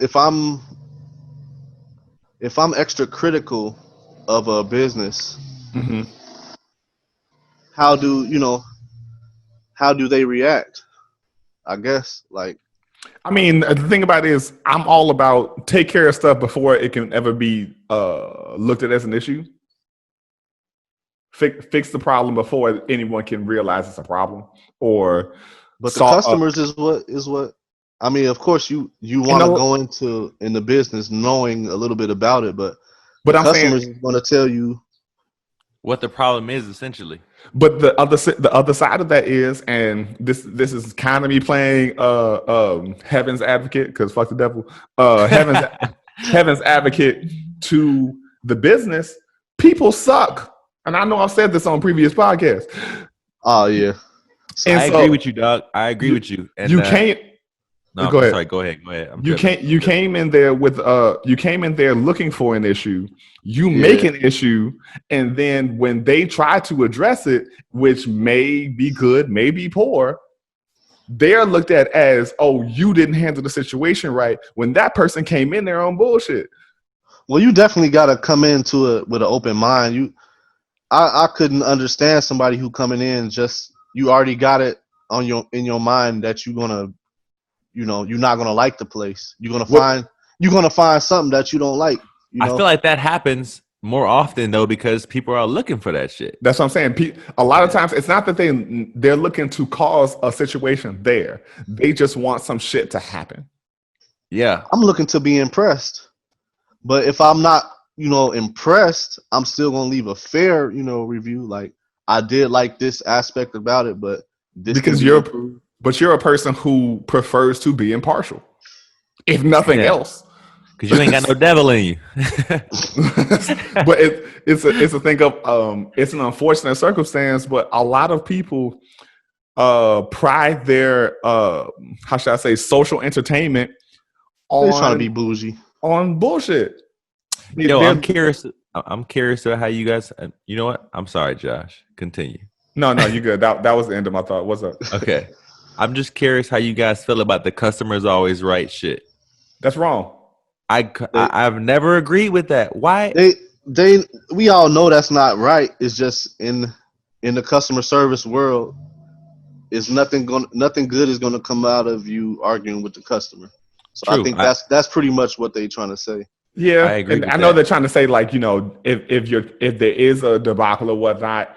extra critical of a business, how do they react? I guess, like, I mean, the thing about it is, I'm all about take care of stuff before it can ever be looked at as an issue. Fix the problem before anyone can realize it's a problem. But the customers is what I mean. Of course, you want to go in the business knowing a little bit about it, but the I'm customers saying, want to tell you What the problem is, essentially. but the other side of that is, and this is kind of me playing heaven's advocate, because fuck the devil. Heaven's advocate to the business. People suck. And I know I've said this on previous podcasts. Oh yeah. And I agree with you, dog. I agree with you. And you can't. No, go ahead. Sorry, go ahead. You came in there with you came in there looking for an issue. You make an issue, and then when they try to address it, which may be good, may be poor, they're looked at as, oh, you didn't handle the situation right, when that person came in there on bullshit. Well, you definitely got to come into it with an open mind. I couldn't understand somebody who coming in just, you already got it in your mind that you're gonna, you're not gonna like the place. You're gonna find something that you don't like. I feel like that happens more often though, because people are looking for that shit. That's what I'm saying. A lot of times, it's not that they're looking to cause a situation there. They just want some shit to happen. Yeah, I'm looking to be impressed, but if I'm not, impressed, I'm still gonna leave a fair, review. Like, I did like this aspect about it, but this because you're a person who prefers to be impartial, if nothing else. Because you ain't got no devil in you. But it's a thing of it's an unfortunate circumstance, but a lot of people pride their how should I say, social entertainment on, they're trying to be bougie on bullshit. Yo, I'm curious to how you guys. You know what? I'm sorry, Josh. Continue. No, you good. That was the end of my thought. What's up? Okay, I'm just curious how you guys feel about the customer's always right shit. That's wrong. I've never agreed with that. Why? We all know that's not right. It's just in the customer service world, is nothing good is gonna come out of you arguing with the customer. So True. I think that's pretty much what they're trying to say. Yeah, I agree and with I know that. they're trying to say, like, if there is a debacle or whatnot,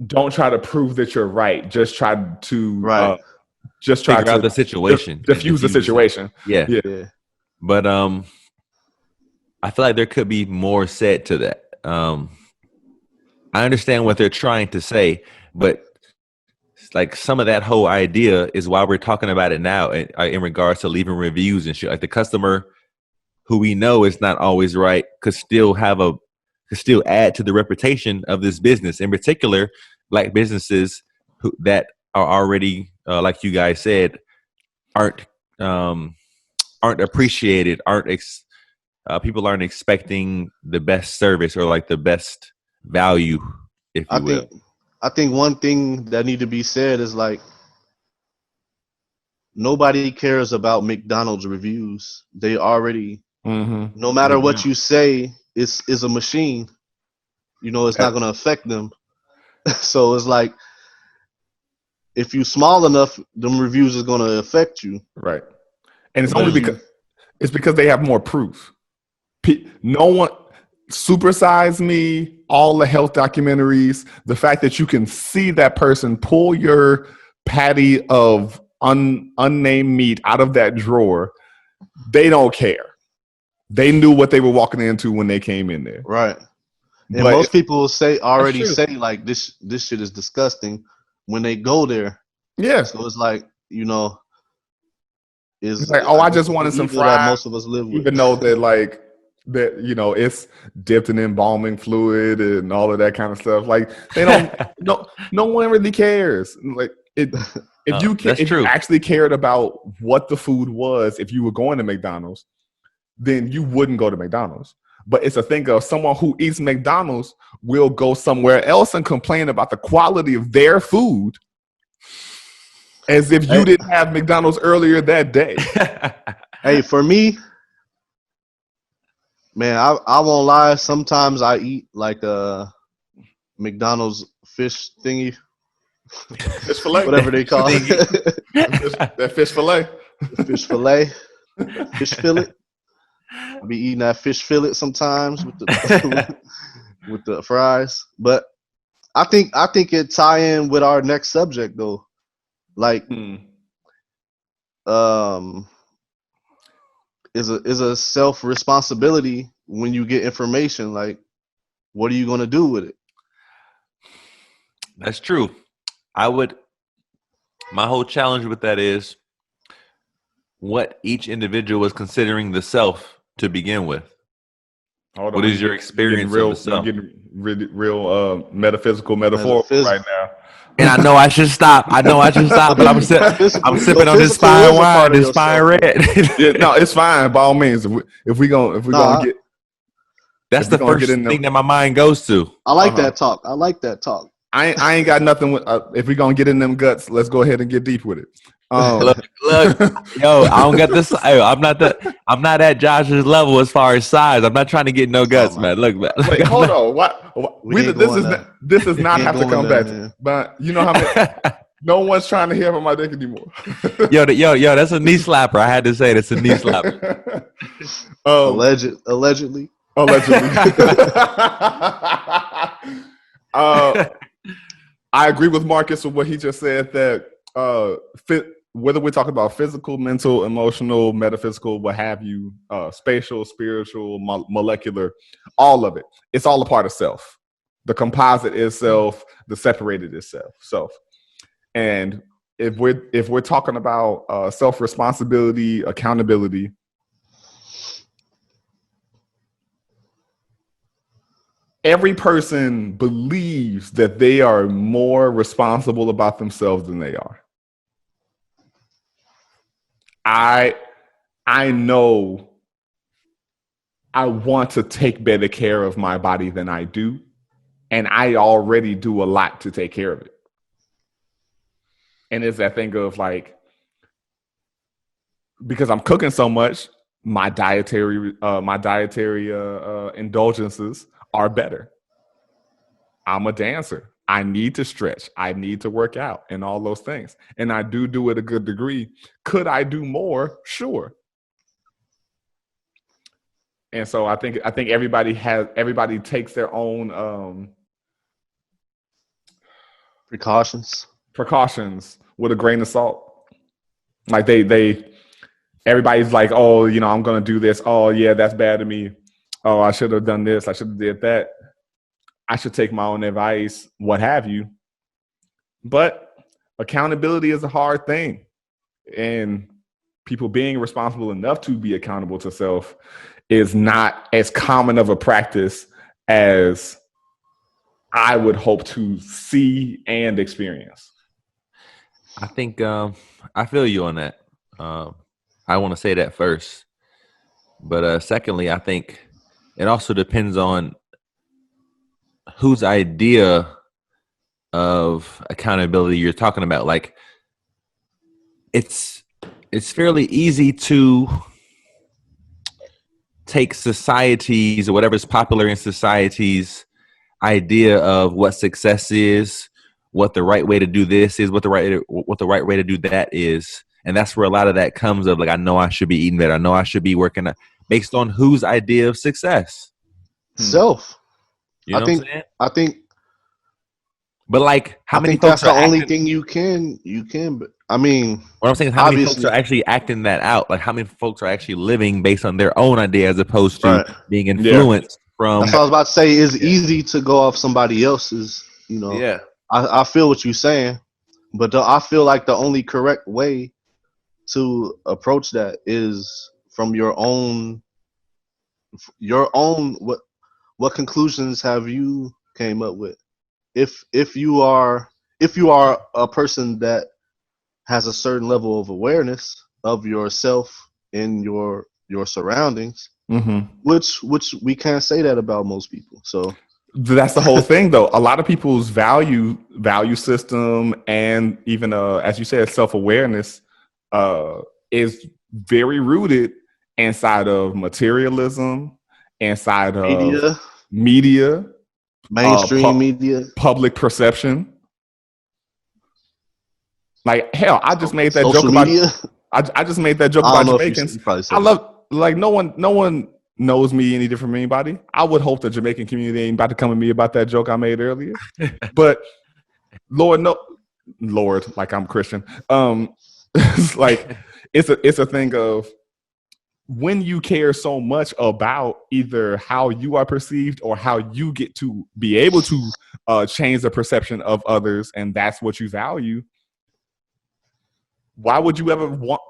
don't try to prove that you're right. Just try to Right. Figure out the situation. diffuse the situation. Yeah. Yeah. But I feel like there could be more said to that. I understand what they're trying to say, but like some of that whole idea is why we're talking about it now in regards to leaving reviews and shit. Like the customer who we know is not always right could still add to the reputation of this business. In particular, black businesses that are already, like you guys said, aren't appreciated, people aren't expecting the best service or like the best value, if you will. I think one thing that need to be said is like nobody cares about McDonald's reviews. They already, no matter what you say, is a machine. It's not going to affect them. So it's like if you small enough, them reviews is going to affect you. Right. And it's only because they have more proof. No one supersize me, all the health documentaries, the fact that you can see that person pull your patty of unnamed meat out of that drawer, they don't care. They knew what they were walking into when they came in there. Right. And most people say like this shit is disgusting when they go there. Yeah. So it's like, it's like, I just wanted some fries. That most of us live with. Even though that it's dipped in embalming fluid and all of that kind of stuff. Like they don't no one really cares. Like if you actually cared about what the food was, if you were going to McDonald's, then you wouldn't go to McDonald's. But it's a thing of someone who eats McDonald's will go somewhere else and complain about the quality of their food as if you didn't have McDonald's earlier that day. Hey, for me, man, I won't lie. Sometimes I eat like a McDonald's fish thingy. Fish fillet. Whatever they call it. That fish fillet. Fish fillet. Fish fillet. I be eating that fish fillet sometimes with the with the fries. But I think it tie in with our next subject though. Like is a self responsibility when you get information. Like, what are you gonna do with it? That's true. My whole challenge with that is what each individual is considering the self to begin with. What is your experience of the self? Getting real metaphysical metaphor right now. And I know I should stop. But I'm sipping on this fine wine, this fine red. Yeah, no, it's fine. By all means, if we gonna get, that's the first thing that my mind goes to. I like that talk. I ain't got nothing with. If we gonna get in them guts, let's go ahead and get deep with it. Look, yo, I don't get this. I'm not at Josh's level as far as size. I'm not trying to get no guts, man. Look, man. Wait, hold on. What? This is not have to come back. But you know how many? No one's trying to hear from my dick anymore. yo, that's a knee slapper. I had to say that's a knee slapper. Allegedly. I agree with Marcus with what he just said that whether we're talking about physical, mental, emotional, metaphysical, what have you, spatial, spiritual, molecular, all of it, it's all a part of self. The composite is self, the separated is self. And if we're talking about self-responsibility, accountability, every person believes that they are more responsible about themselves than they are. I know I want to take better care of my body than I do, and I already do a lot to take care of it. And it's that thing of like, because I'm cooking so much, my dietary indulgences are better. I'm a dancer. I need to stretch. I need to work out and all those things. And I do it a good degree. Could I do more? Sure. And so I think everybody takes their own Precautions. with a grain of salt. Like everybody's like, oh, I'm gonna do this. Oh yeah, that's bad to me. Oh, I should have done this. I should have did that. I should take my own advice, what have you. But accountability is a hard thing. And people being responsible enough to be accountable to self is not as common of a practice as I would hope to see and experience. I think I feel you on that. I want to say that first. But secondly, I think it also depends on whose idea of accountability you're talking about. Like, it's fairly easy to take society's or whatever's popular in society's idea of what success is, what the right way to do this is, what the right way to do that is. And that's where a lot of that comes of, like, I know I should be eating better. I know I should be working based on whose idea of success? Self. You know what I'm saying? I think. But like, how many folks folks that's are the only acting, thing you can. But I mean, what I'm saying is, how many folks obviously, are actually acting that out? Like, how many folks are actually living based on their own idea as opposed to right. being influenced from? That's what I was about to say. It's easy to go off somebody else's. Yeah. I feel what you're saying, but I feel like the only correct way to approach that is from your own. What conclusions have you came up with? If you are a person that has a certain level of awareness of yourself and your surroundings, which we can't say that about most people. So that's the whole thing, though. A lot of people's value system and even as you said, self-awareness is very rooted inside of materialism, inside of media, mainstream media, public perception. Like, hell, I just made that social joke media. about. I just made that joke I about don't know Jamaicans. I love, like, no one knows me any different from anybody. I would hope the Jamaican community ain't about to come at me about that joke I made earlier. But Lord, like I'm Christian. It's like it's a thing of, when you care so much about either how you are perceived or how you get to be able to change the perception of others, and that's what you value, why would you ever want?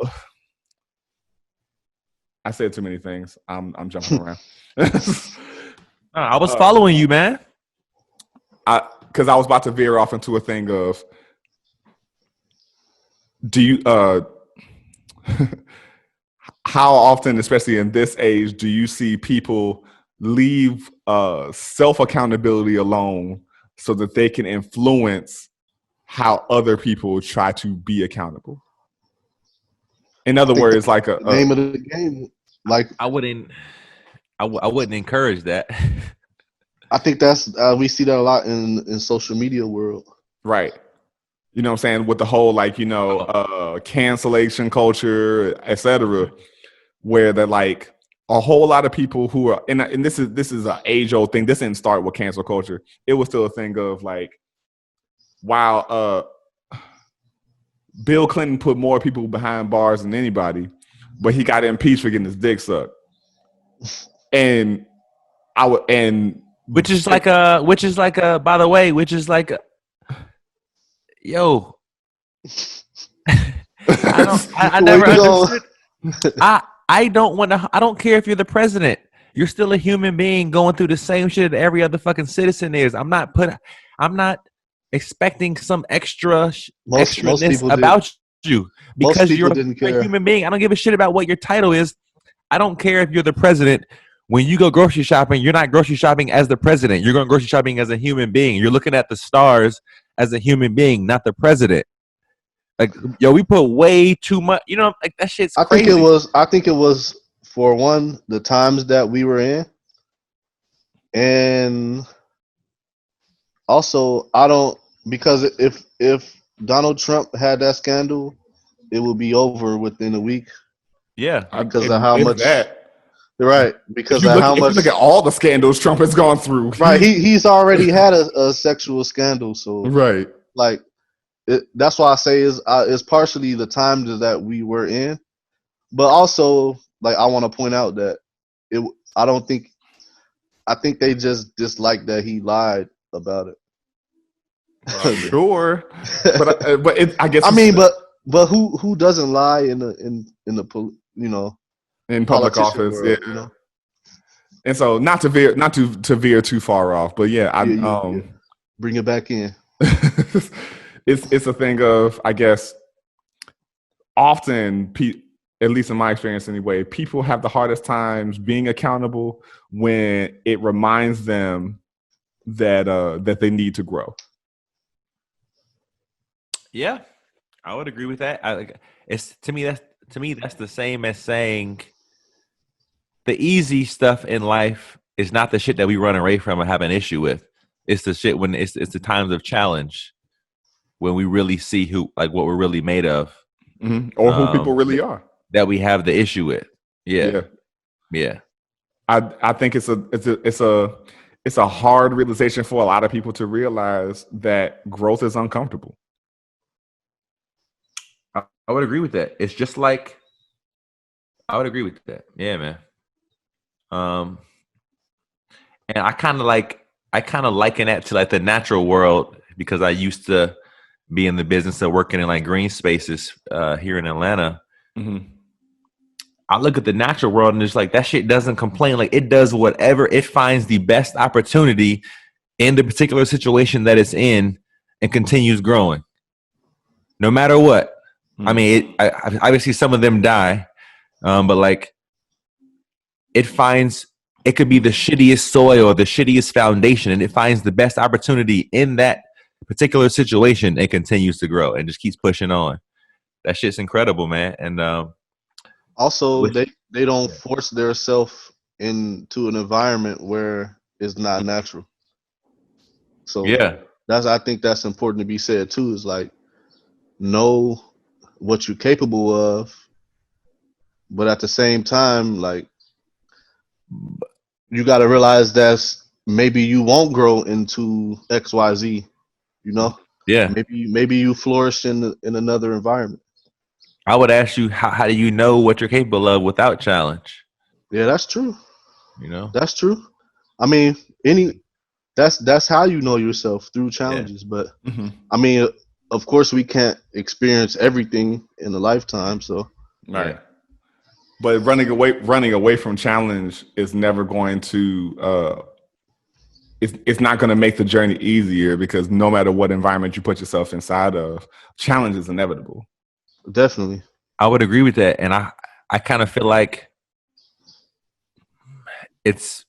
I said too many things. I'm jumping around. I was following you, man. Because I was about to veer off into a thing of, do you how often, especially in this age, do you see people leave self-accountability alone so that they can influence how other people try to be accountable? In other words, like the name of the game. Like, I wouldn't encourage that. I think that's we see that a lot in social media world. Right. You know what I'm saying? With the whole, like, cancellation culture, etc., where they're like, a whole lot of people who are, and this is an age-old thing. This didn't start with cancel culture. It was still a thing of, like, wow, Bill Clinton put more people behind bars than anybody, but he got impeached for getting his dick sucked. And which is like a yo. I never understood. I don't care if you're the president. You're still a human being going through the same shit that every other fucking citizen is. I'm not expecting some extraness about you because you're a human being. I don't give a shit about what your title is. I don't care if you're the president. When you go grocery shopping, you're not grocery shopping as the president. You're going grocery shopping as a human being. You're looking at the stars as a human being, not the president. Like, yo, we put way too much. Like, that shit's crazy. I think it was for one, the times that we were in, and also I don't, because if Donald Trump had that scandal, it would be over within a week Yeah. because of how If much. that. Right, If because you of look, how if you much. look at all the scandals Trump has gone through, Right, he's already had a sexual scandal, so right. like that's why I say is partially the times that we were in, but also like I want to point out that it. I don't think. I think they just dislike that he lied about Probably. it. Sure, but I guess I mean, but who doesn't lie in the in public politician office, yeah. world? And so not to veer too far off, but yeah, Yeah. Bring it back in. it's a thing of, I guess, often at least in my experience anyway, people have the hardest times being accountable when it reminds them that they need to grow. Yeah, I would agree with that. It's to me that's the same as saying the easy stuff in life is not the shit that we run away from or have an issue with. It's the shit when it's the times of challenge when we really see what we're really made of, or who people really are, that we have the issue with. Yeah. I think it's a hard realization for a lot of people to realize that growth is uncomfortable. I would agree with that. It's just like I would agree with that. Yeah, man. And I kind of liken that to like the natural world because I used to be in the business of working in like green spaces here in Atlanta. Mm-hmm. I look at the natural world and it's like that shit doesn't complain. Like it does whatever it finds the best opportunity in the particular situation that it's in and continues growing, no matter what. Mm-hmm. I mean, obviously some of them die, but like it could be the shittiest soil or the shittiest foundation, and it finds the best opportunity in that particular situation and continues to grow and just keeps pushing on. That shit's incredible, man. And also, they don't force themselves into an environment where it's not natural. So yeah, I think that's important to be said too. Is like know what you're capable of, but at the same time, like you got to realize that maybe you won't grow into XYZ. Yeah. Maybe you flourish in another environment. I would ask you, how do you know what you're capable of without challenge? Yeah, that's true. That's true. I mean, that's how you know yourself, through challenges. Yeah. But I mean, of course, we can't experience everything in a lifetime. So right. Yeah. But running away from challenge is never going to. It's not going to make the journey easier because no matter what environment you put yourself inside of, challenge is inevitable. Definitely. I would agree with that. And I kind of feel like it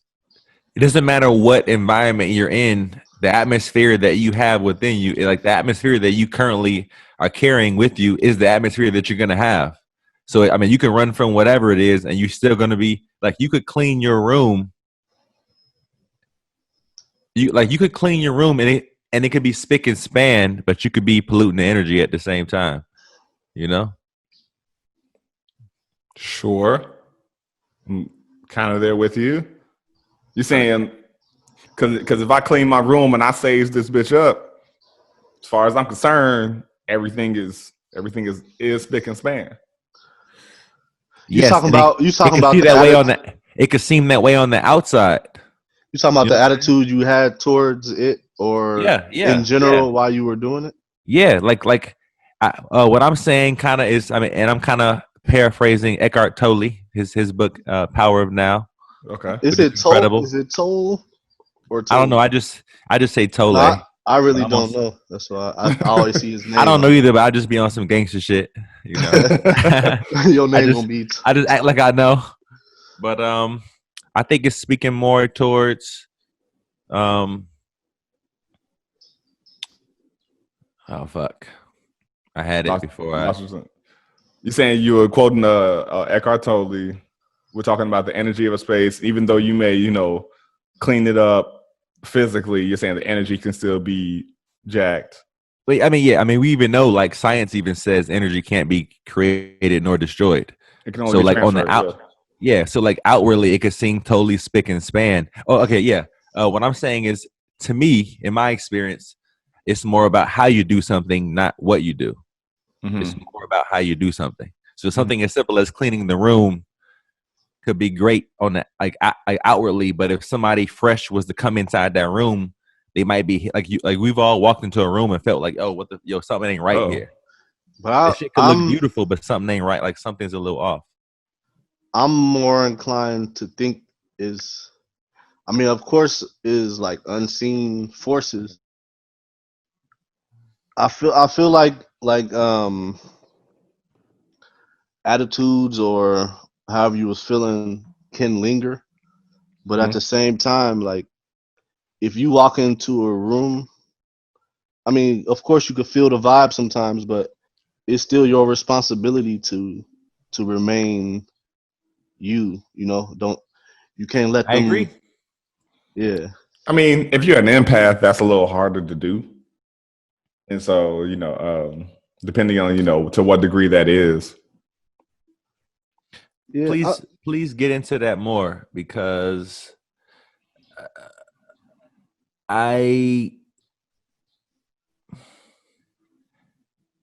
doesn't matter what environment you're in, the atmosphere that you have within you, like the atmosphere that you currently are carrying with you is the atmosphere that you're going to have. So, I mean, you can run from whatever it is and you're still going to be like, you could clean your room. You could clean your room and it could be spick and span, but you could be polluting the energy at the same time, Sure. I'm kind of there with you. You're saying, because if I clean my room and I sage this bitch up, as far as I'm concerned, everything is spick and span. Yes, talking about that way on the. It could seem that way on the outside. You talking about the attitude you had towards it, or in general while you were doing it? Yeah, like what I'm saying kind of is, I mean, and I'm kind of paraphrasing Eckhart Tolle, his book Power of Now. Okay, is it Tolle? Is it Tolle or Tolle? I don't know. I just say Tolle. No, I really don't know. That's why I always see his name. I don't know either, but I just be on some gangster shit. Your name gonna be. I just act like I know, but I think it's speaking more towards oh fuck, I had it before. You're saying you were quoting Eckhart Tolle We're talking about the energy of a space. Even though you may, clean it up physically, you're saying the energy can still be jacked. Wait, I mean, we even know, like, science even says energy can't be created nor destroyed. It can only So, be like, on the transferred. so, like, outwardly, it could seem totally spick and span. Oh, okay, yeah. What I'm saying is, to me, in my experience, it's more about how you do something, not what you do. Mm-hmm. It's more about how you do something. So something as simple as cleaning the room could be great on that, like outwardly, but if somebody fresh was to come inside that room, they might be like we've all walked into a room and felt like, oh, something ain't right here. But This shit could look beautiful, but something ain't right. Like something's a little off. I'm more inclined to think of course, is like unseen forces. I feel like attitudes or however you was feeling can linger, but at the same time, like if you walk into a room, of course you could feel the vibe sometimes, but it's still your responsibility to remain you. You can't let them. I agree. Yeah. I mean, if you're an empath, that's a little harder to do. And so, depending on, to what degree that is. Yeah. Please get into that more, because when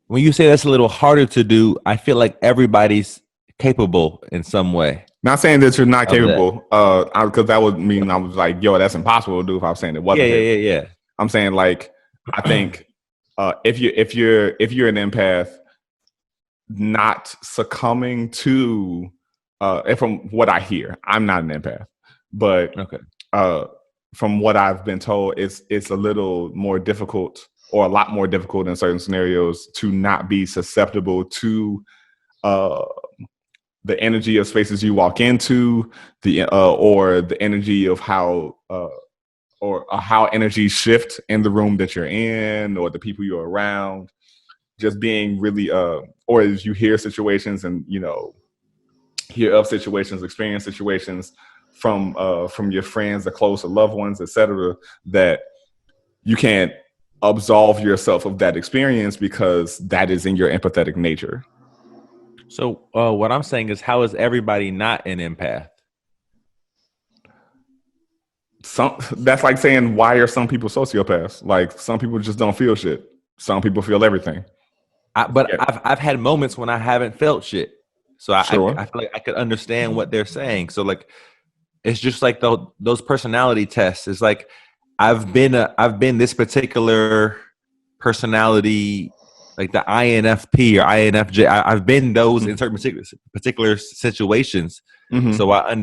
you say that's a little harder to do, I feel like everybody's capable in some way. Not saying that you're not capable, because that would mean I was like, yo, that's impossible to do if I was saying it wasn't. Yeah. I'm saying, like, I think if you're an empath, not succumbing to from what I hear, I'm not an empath, but from what I've been told, it's a little more difficult, or a lot more difficult in certain scenarios, to not be susceptible to the energy of spaces you walk into, or the energy of how how energies shift in the room that you're in, or the people you're around. Just being really, or as you hear situations and hear of situations, experience situations from your friends, the close or loved ones, etc., that you can't absolve yourself of that experience because that is in your empathetic nature. So what I'm saying is, how is everybody not an empath? That's like saying, why are some people sociopaths? Like, some people just don't feel shit. Some people feel everything. I've had moments when I haven't felt shit. So I feel like I could understand what they're saying. So, like, it's just like those personality tests. It's like I've been this particular personality, like the INFP or INFJ. I've been those in certain particular situations. Mm-hmm. So I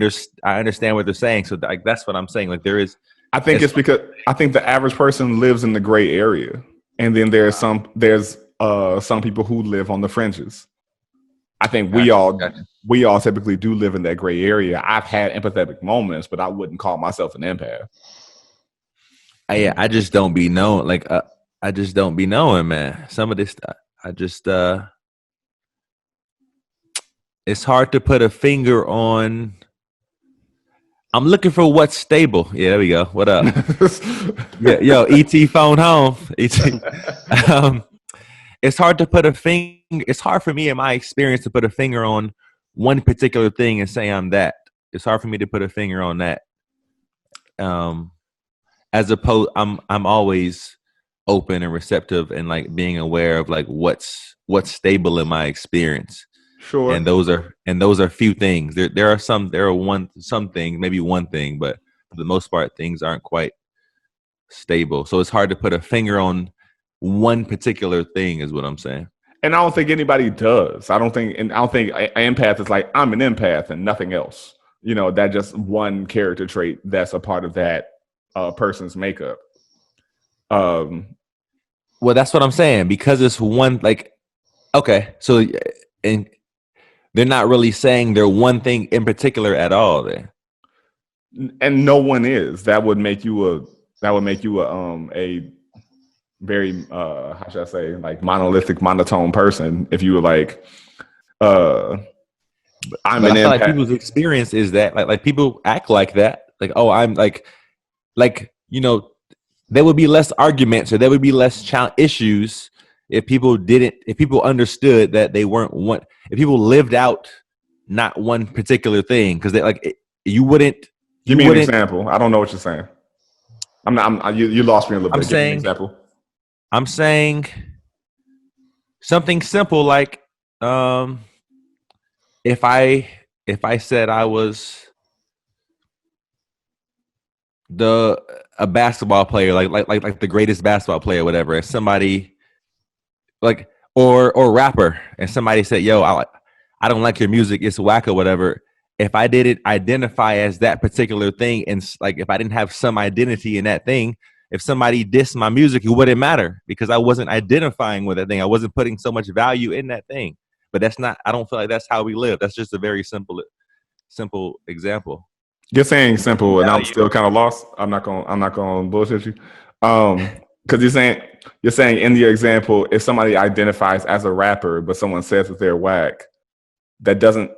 understand what they're saying. So, like, that's what I'm saying. Like, there is. I think it's because I think the average person lives in the gray area, and then there's some people who live on the fringes. I think we all typically do live in that gray area. I've had empathetic moments, but I wouldn't call myself an empath. I just don't be knowing. Like, I just don't be knowing, man. Some of this stuff, I just it's hard to put a finger on. I'm looking for what's stable. Yeah, there we go. What up? Yo, ET phone home. ET. It's hard to put a finger. It's hard for me, in my experience, to put a finger on one particular thing and say I'm that. It's hard for me to put a finger on that. As opposed, I'm always open and receptive, and like being aware of like what's stable in my experience. Sure. And those are few things. There are some things, maybe one thing, but for the most part, things aren't quite stable. So it's hard to put a finger on one particular thing, is what I'm saying. And I don't think anybody does. I don't think an empath is like, I'm an empath and nothing else. That just one character trait that's a part of that person's makeup. Well, that's what I'm saying, because it's one, like, okay, so and they're not really saying they're one thing in particular at all then. And no one is. That would make you a very how should I say, like, monolithic, monotone person if you were like I'm But an I feel like empath. people's experience is that like people act like that. Like, oh, I'm like you know, there would be less arguments or there would be less issues if people understood that they weren't one. If people lived out not one particular thing, because they you wouldn't. Give me an example. I don't know what you're saying. You lost me a little bit. Give me an example. I'm saying something simple like, if I said I was a basketball player, like the greatest basketball player, whatever, and somebody or rapper, and somebody said, "Yo, I don't like your music, it's whack or whatever." If I didn't identify as that particular thing, and if I didn't have some identity in that thing, if somebody dissed my music, it wouldn't matter because I wasn't identifying with that thing. I wasn't putting so much value in that thing. But that's not. I don't feel like that's how we live. That's just a very simple example. You're saying simple, and I'm still kind of lost. I'm not gonna bullshit you, because you're saying in the example, if somebody identifies as a rapper, but someone says that they're whack, that doesn't.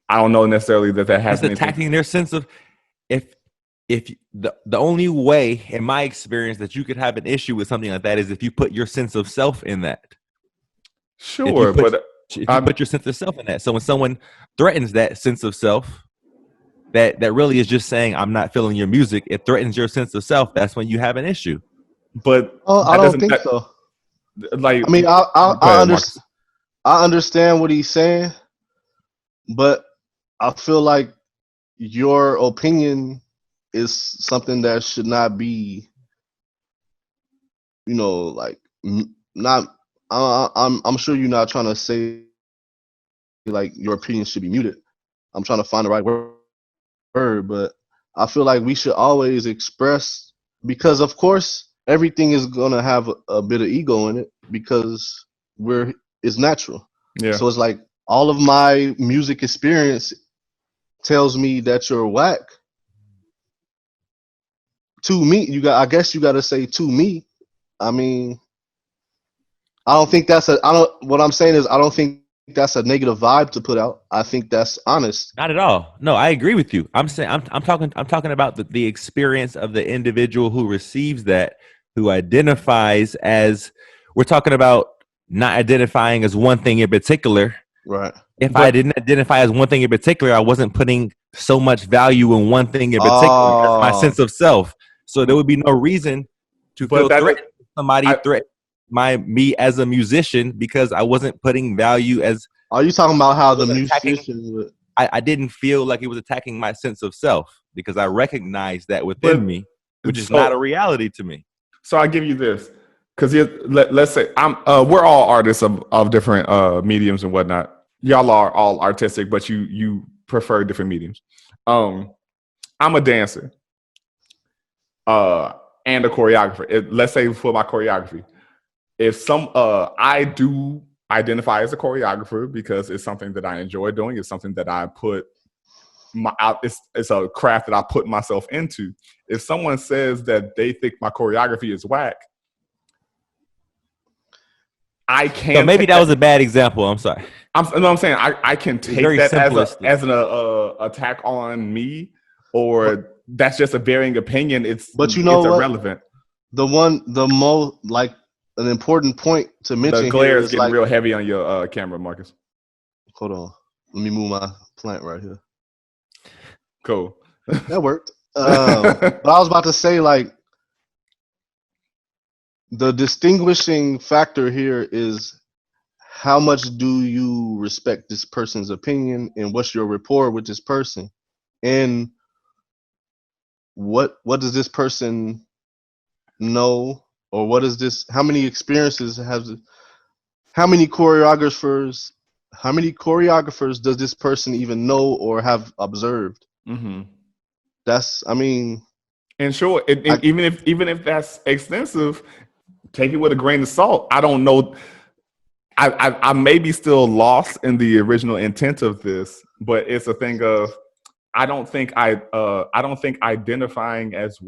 I don't know necessarily that has anything. Attacking their sense of if the only way, in my experience, that you could have an issue with something like that is if you put your sense of self in that. Sure, but if you put your sense of self in that, so when someone threatens that sense of self, that really is just saying, "I'm not feeling your music." It threatens your sense of self. That's when you have an issue. But I don't think so. Like, I mean, I understand what he's saying, but I feel like your opinion is something that should not be, not. I'm sure you're not trying to say like your opinion should be muted. I'm trying to find the right word, but I feel like we should always express, because of course everything is gonna have a bit of ego in it because it's natural. Yeah. So it's like all of my music experience tells me that you're whack. To me, I guess you got to say to me. I mean, I don't think that's what I'm saying is I don't think that's a negative vibe to put out. I think that's honest. Not at all. No, I agree with you. I'm saying I'm talking about the experience of the individual who receives that, who identifies as. We're talking about not identifying as one thing in particular. Right. If I didn't identify as one thing in particular, I wasn't putting so much value in one thing in particular as my sense of self. So there would be no reason to feel threatened. Somebody threatened me as a musician because I wasn't putting value as. Are you talking about how the musician would? I didn't feel like it was attacking my sense of self because I recognized that within me, which is not a reality to me. So I give you this, because let's say we're all artists of different mediums and whatnot. Y'all are all artistic, but you prefer different mediums. I'm a dancer, and a choreographer. Let's say for my choreography, if I do identify as a choreographer because it's something that I enjoy doing. It's something that I put it's a craft that I put myself into. If someone says that they think my choreography is whack, I can't. So maybe that was a bad example. I'm sorry. I'm saying I can take that as an attack on me, or that's just a varying opinion. But you know it's what? Irrelevant. The most an important point to mention. The glare is getting like, real heavy on your camera, Marcus. Hold on, let me move my plant right here. Cool. That worked. But I was about to say, like, the distinguishing factor here is how much do you respect this person's opinion, and what's your rapport with this person, and what does this person know, or what is this? How many experiences how many choreographers does this person even know or have observed? Mm-hmm. And sure, even if that's extensive, take it with a grain of salt. I don't know. I may be still lost in the original intent of this, but it's a thing of I don't think identifying as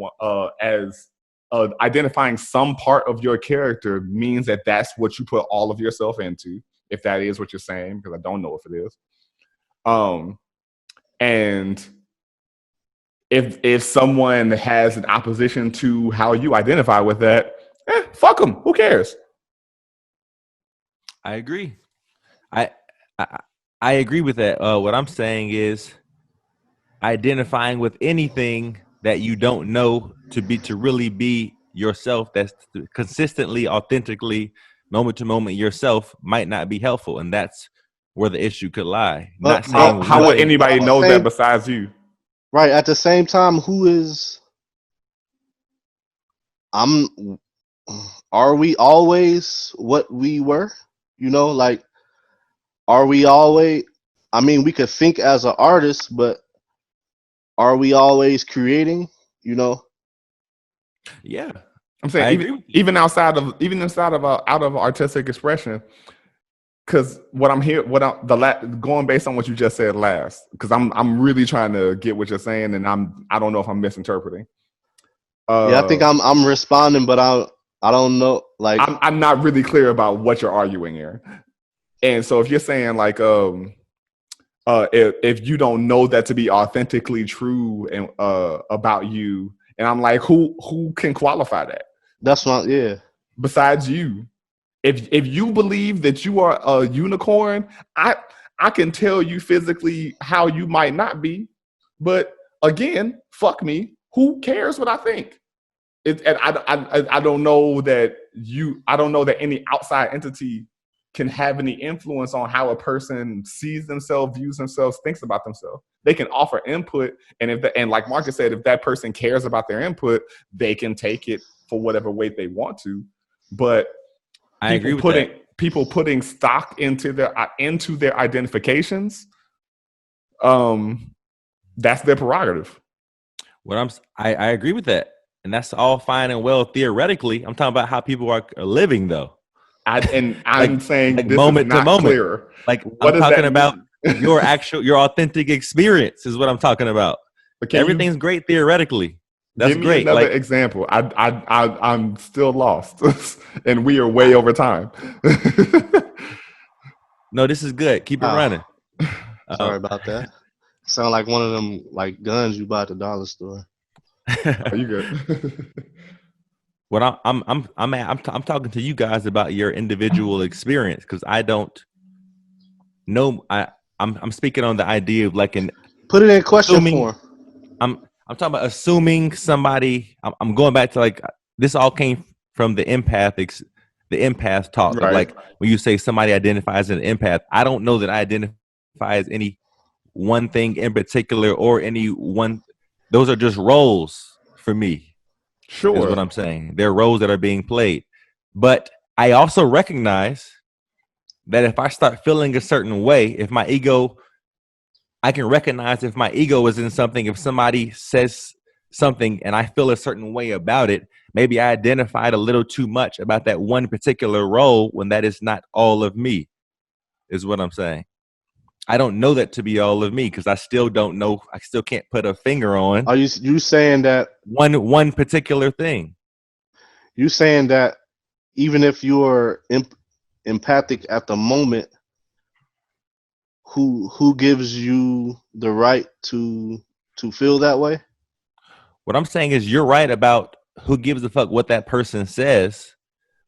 identifying some part of your character means that's what you put all of yourself into. If that is what you're saying, because I don't know if it is. And if someone has an opposition to how you identify with that, fuck them. Who cares? I agree. I I agree with that. What I'm saying is identifying with anything that you don't know to really be yourself, that's consistently, authentically, moment to moment yourself, might not be helpful, and that's where the issue could lie. But Not saying How would one. anybody know that besides you? Right. At the same time, are we always what we were? You know, like, are we always, I mean, we could think as an artist, but are we always creating, you know? Yeah, I'm I saying agree. even inside of out of artistic expression. Because what I'm here, going based on what you just said last, because I'm really trying to get what you're saying, and I don't know if I'm misinterpreting. Yeah, I think I'm responding, but I don't know. Like, I'm not really clear about what you're arguing here. And so if you're saying like if you don't know that to be authentically true and about you, and I'm like, who can qualify that that's not, yeah. besides you? If you believe that you are a unicorn, I can tell you physically how you might not be, but again, fuck me. Who cares what I think? And I don't know that I don't know that any outside entity can have any influence on how a person sees themselves, views themselves, thinks about themselves. They can offer input, and like Marcus said, if that person cares about their input, they can take it for whatever weight they want to. But I agree with that. People putting stock into their identifications, that's their prerogative. I agree with that, and that's all fine and well theoretically. I'm talking about how people are living, though. I'm saying like this moment is not to moment. clear. Like, what I'm talking about your authentic experience is what I'm talking about. Everything's great theoretically. That's give me great. another Like, example. I'm still lost, and we are way over time. no, this is good. Keep it running. Sorry about that. Sound like one of them like guns you buy at the dollar store. Are you good? What I'm talking to you guys about your individual experience, because I don't know. I'm speaking on the idea of like put it in question form. I'm talking about assuming somebody. I'm going back to like this all came from the empath talk of like when you say somebody identifies as an empath. I don't know that I identify as any one thing in particular or any one. Those are just roles for me. Sure, is what I'm saying. They're roles that are being played, but I also recognize that if I start feeling a certain way, if my ego, I can recognize if my ego is in something. If somebody says something and I feel a certain way about it, maybe I identified a little too much about that one particular role when that is not all of me, is what I'm saying. I don't know that to be all of me because I still don't know. I still can't put a finger on. Are you saying that one particular thing? You saying that even if you're empathic at the moment, who gives you the right to feel that way? What I'm saying is you're right about who gives a fuck what that person says.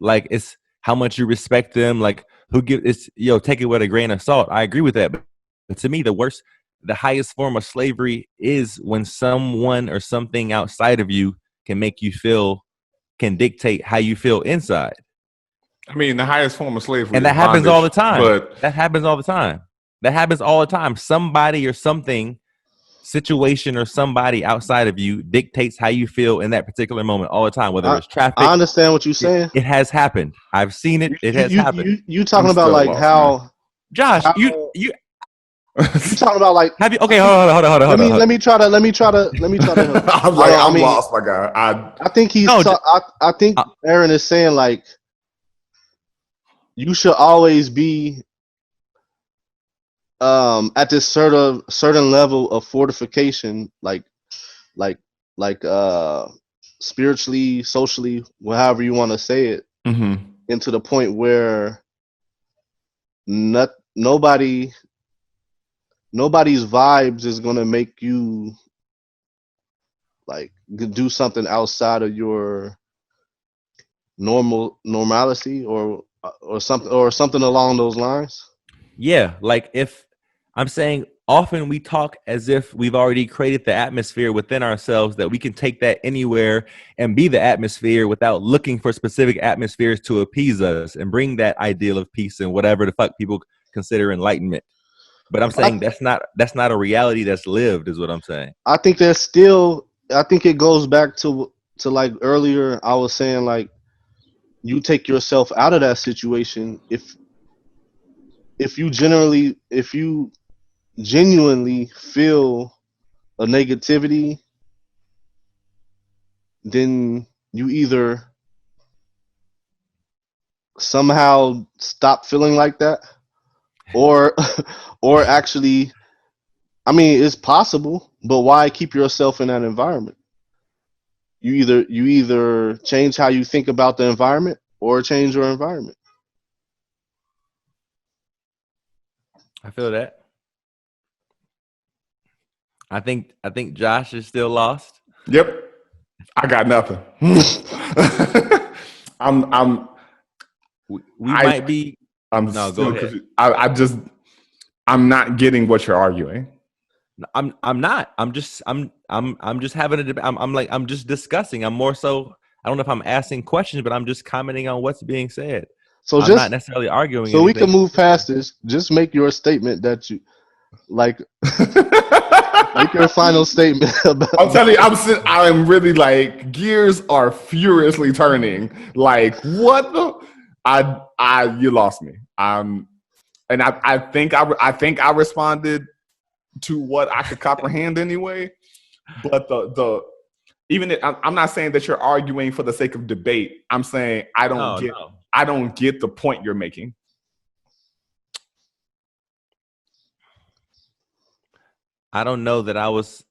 Like, it's how much you respect them. Like, take it with a grain of salt. I agree with that. But to me, the highest form of slavery is when someone or something outside of you can dictate how you feel inside. I mean, the highest form of slavery, and that happens bondage, all the time. But that happens all the time. That happens all the time. Somebody or something, situation or somebody outside of you dictates how you feel in that particular moment all the time. Whether it's traffic, I understand what you're saying. It has happened. I've seen it. It has happened. You talking about like lost, how, man. Josh, you talking about like, have you? Okay, hold on. Let me try to. I'm like, I'm lost, my guy. I think I think Aaron is saying like you should always be at this certain level of fortification, like spiritually, socially, however you want to say it, into the point where nobody nobody's vibes is gonna make you like do something outside of your normalcy or something along those lines. Yeah, like if I'm saying often we talk as if we've already created the atmosphere within ourselves that we can take that anywhere and be the atmosphere without looking for specific atmospheres to appease us and bring that ideal of peace and whatever the fuck people consider enlightenment. But I'm saying that's not a reality that's lived, is what I'm saying. I think there's still. I think it goes back to like earlier. I was saying like you take yourself out of that situation if you genuinely feel a negativity, then you either somehow stop feeling like that, or or actually, I mean, it's possible, but why keep yourself in that environment? You either change how you think about the environment or change your environment. I feel that. I think Josh is still lost. Yep. I got nothing. I'm We I might be. I'm No, still go ahead. confused. I'm not getting what you're arguing. I'm not. I'm just having a debate. I'm just discussing. I'm more so. I don't know if I'm asking questions, but I'm just commenting on what's being said. So I'm not just necessarily arguing so we can anything. move past this. Just make your statement that you like. Make your final statement about. I'm telling you, I'm really like gears are furiously turning. Like what the? You lost me. And I think I responded to what I could comprehend anyway. But I'm not saying that you're arguing for the sake of debate. I'm saying I don't get the point you're making. I don't know that I was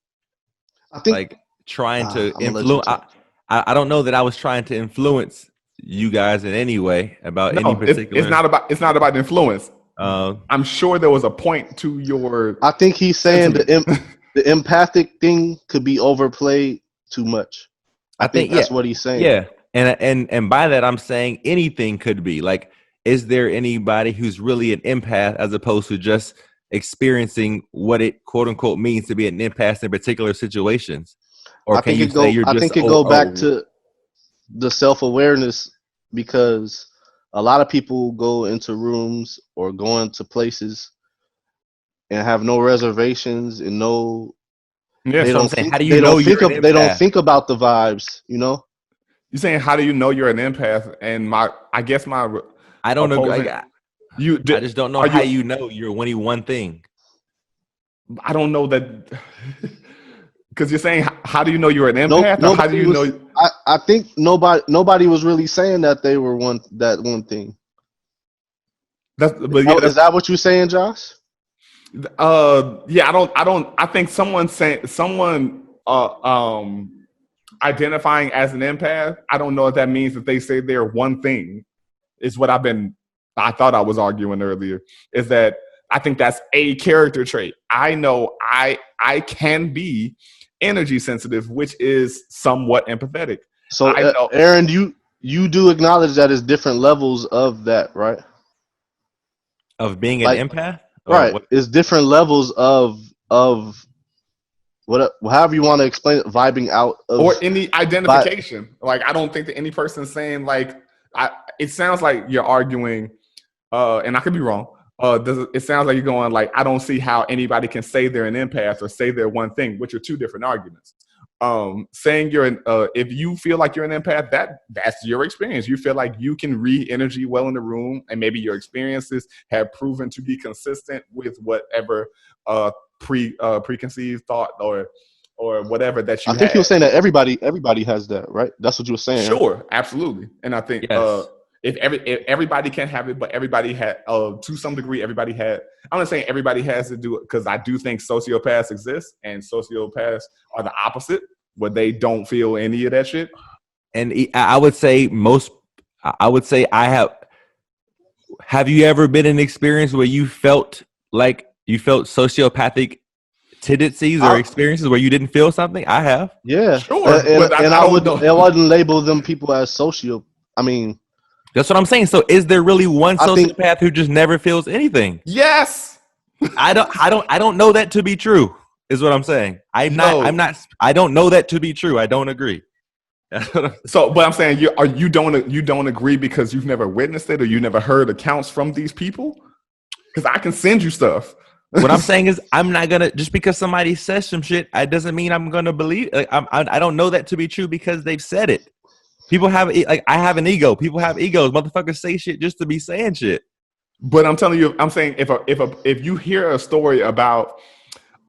I think like trying to I'm gonna let you influence. talk. I don't know that I was trying to influence you guys in any way about any No, particular. it's not about influence. Um, I'm sure there was a point to your. I think he's saying sentiment. the empathic thing could be overplayed too much. I think yeah, that's what he's saying. yeah, and by that I'm saying anything could be like. Is there anybody who's really an empath as opposed to just experiencing what it quote unquote means to be an empath in particular situations? Or can you say you're I just think it go back to the self-awareness, because a lot of people go into rooms or go into places and have no reservations and no Yeah, that's they what I'm don't saying. think How do you know you're an they don't empath? think about the vibes, you're saying how do you know you're an empath? And I guess my I don't agree. opposing you. I just don't know Are how you? you know you're winning one thing. I don't know that because you're saying how do you know you're an no empath, or how do nobody you was know? I think nobody was really saying that they were one thing. But yeah, Is that what you're saying, Josh? yeah. I think someone identifying as an empath. I don't know if that means that they say they're one thing. Is what I thought I was arguing earlier. Is that I think that's a character trait. I know I can be energy sensitive, which is somewhat empathetic. So, I know. Aaron, you do acknowledge that it's different levels of that, right? Of being an Like, empath? Or right? what? It's different levels of what, however you want to explain it, vibing out of. Or any identification. Like I don't think that any person's saying like it sounds like you're arguing, and I could be wrong. It sounds like you're going like I don't see how anybody can say they're an empath or say they're one thing, which are two different arguments. Saying if you feel like you're an empath, that's your experience. You feel like you can read energy well in the room, and maybe your experiences have proven to be consistent with whatever preconceived thought or whatever that you I think you were had. saying that everybody has that, right? That's what you were saying. Right? Sure, absolutely. And I think Yes. if everybody can have it, but everybody had to some degree, everybody had. I'm not saying everybody has to do it because I do think sociopaths exist, and sociopaths are the opposite, where they don't feel any of that shit. And I would say I have you ever been in an experience where you felt like You felt sociopathic tendencies or experiences where you didn't feel something? I have. Yeah, Sure, and but I don't know. wouldn't label them people as socio. I mean, That's what I'm saying. So is there really one I think sociopath who just never feels anything? Yes. I don't know that to be true, is what I'm saying. I don't know that to be true. I don't agree. So, but I'm saying you don't agree because you've never witnessed it or you never heard accounts from these people? Because I can send you stuff. What I'm saying is, I'm not gonna, just because somebody says some shit, it doesn't mean I'm gonna believe. Like, I don't know that to be true because they've said it. People have, like, I have an ego. People have egos. Motherfuckers say shit just to be saying shit. But I'm telling you, I'm saying if you hear a story about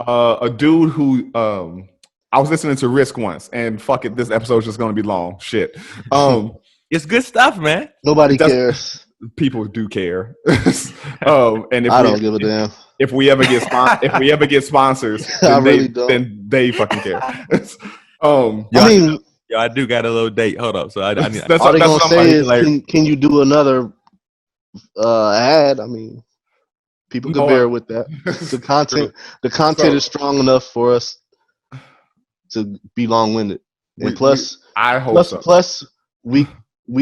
a dude who I was listening to Risk once, and fuck it, this episode's just gonna be long. Shit. It's good stuff, man. nobody cares. People do care. And if I don't give a damn. if we ever get sponsors, I then really don't. then they fucking care. Yo, I do got a little date. Hold up. So I need. All they gonna say is, can you do another ad? I mean, people can bear with that. The content is strong enough for us to be long-winded. And I hope so. Plus, we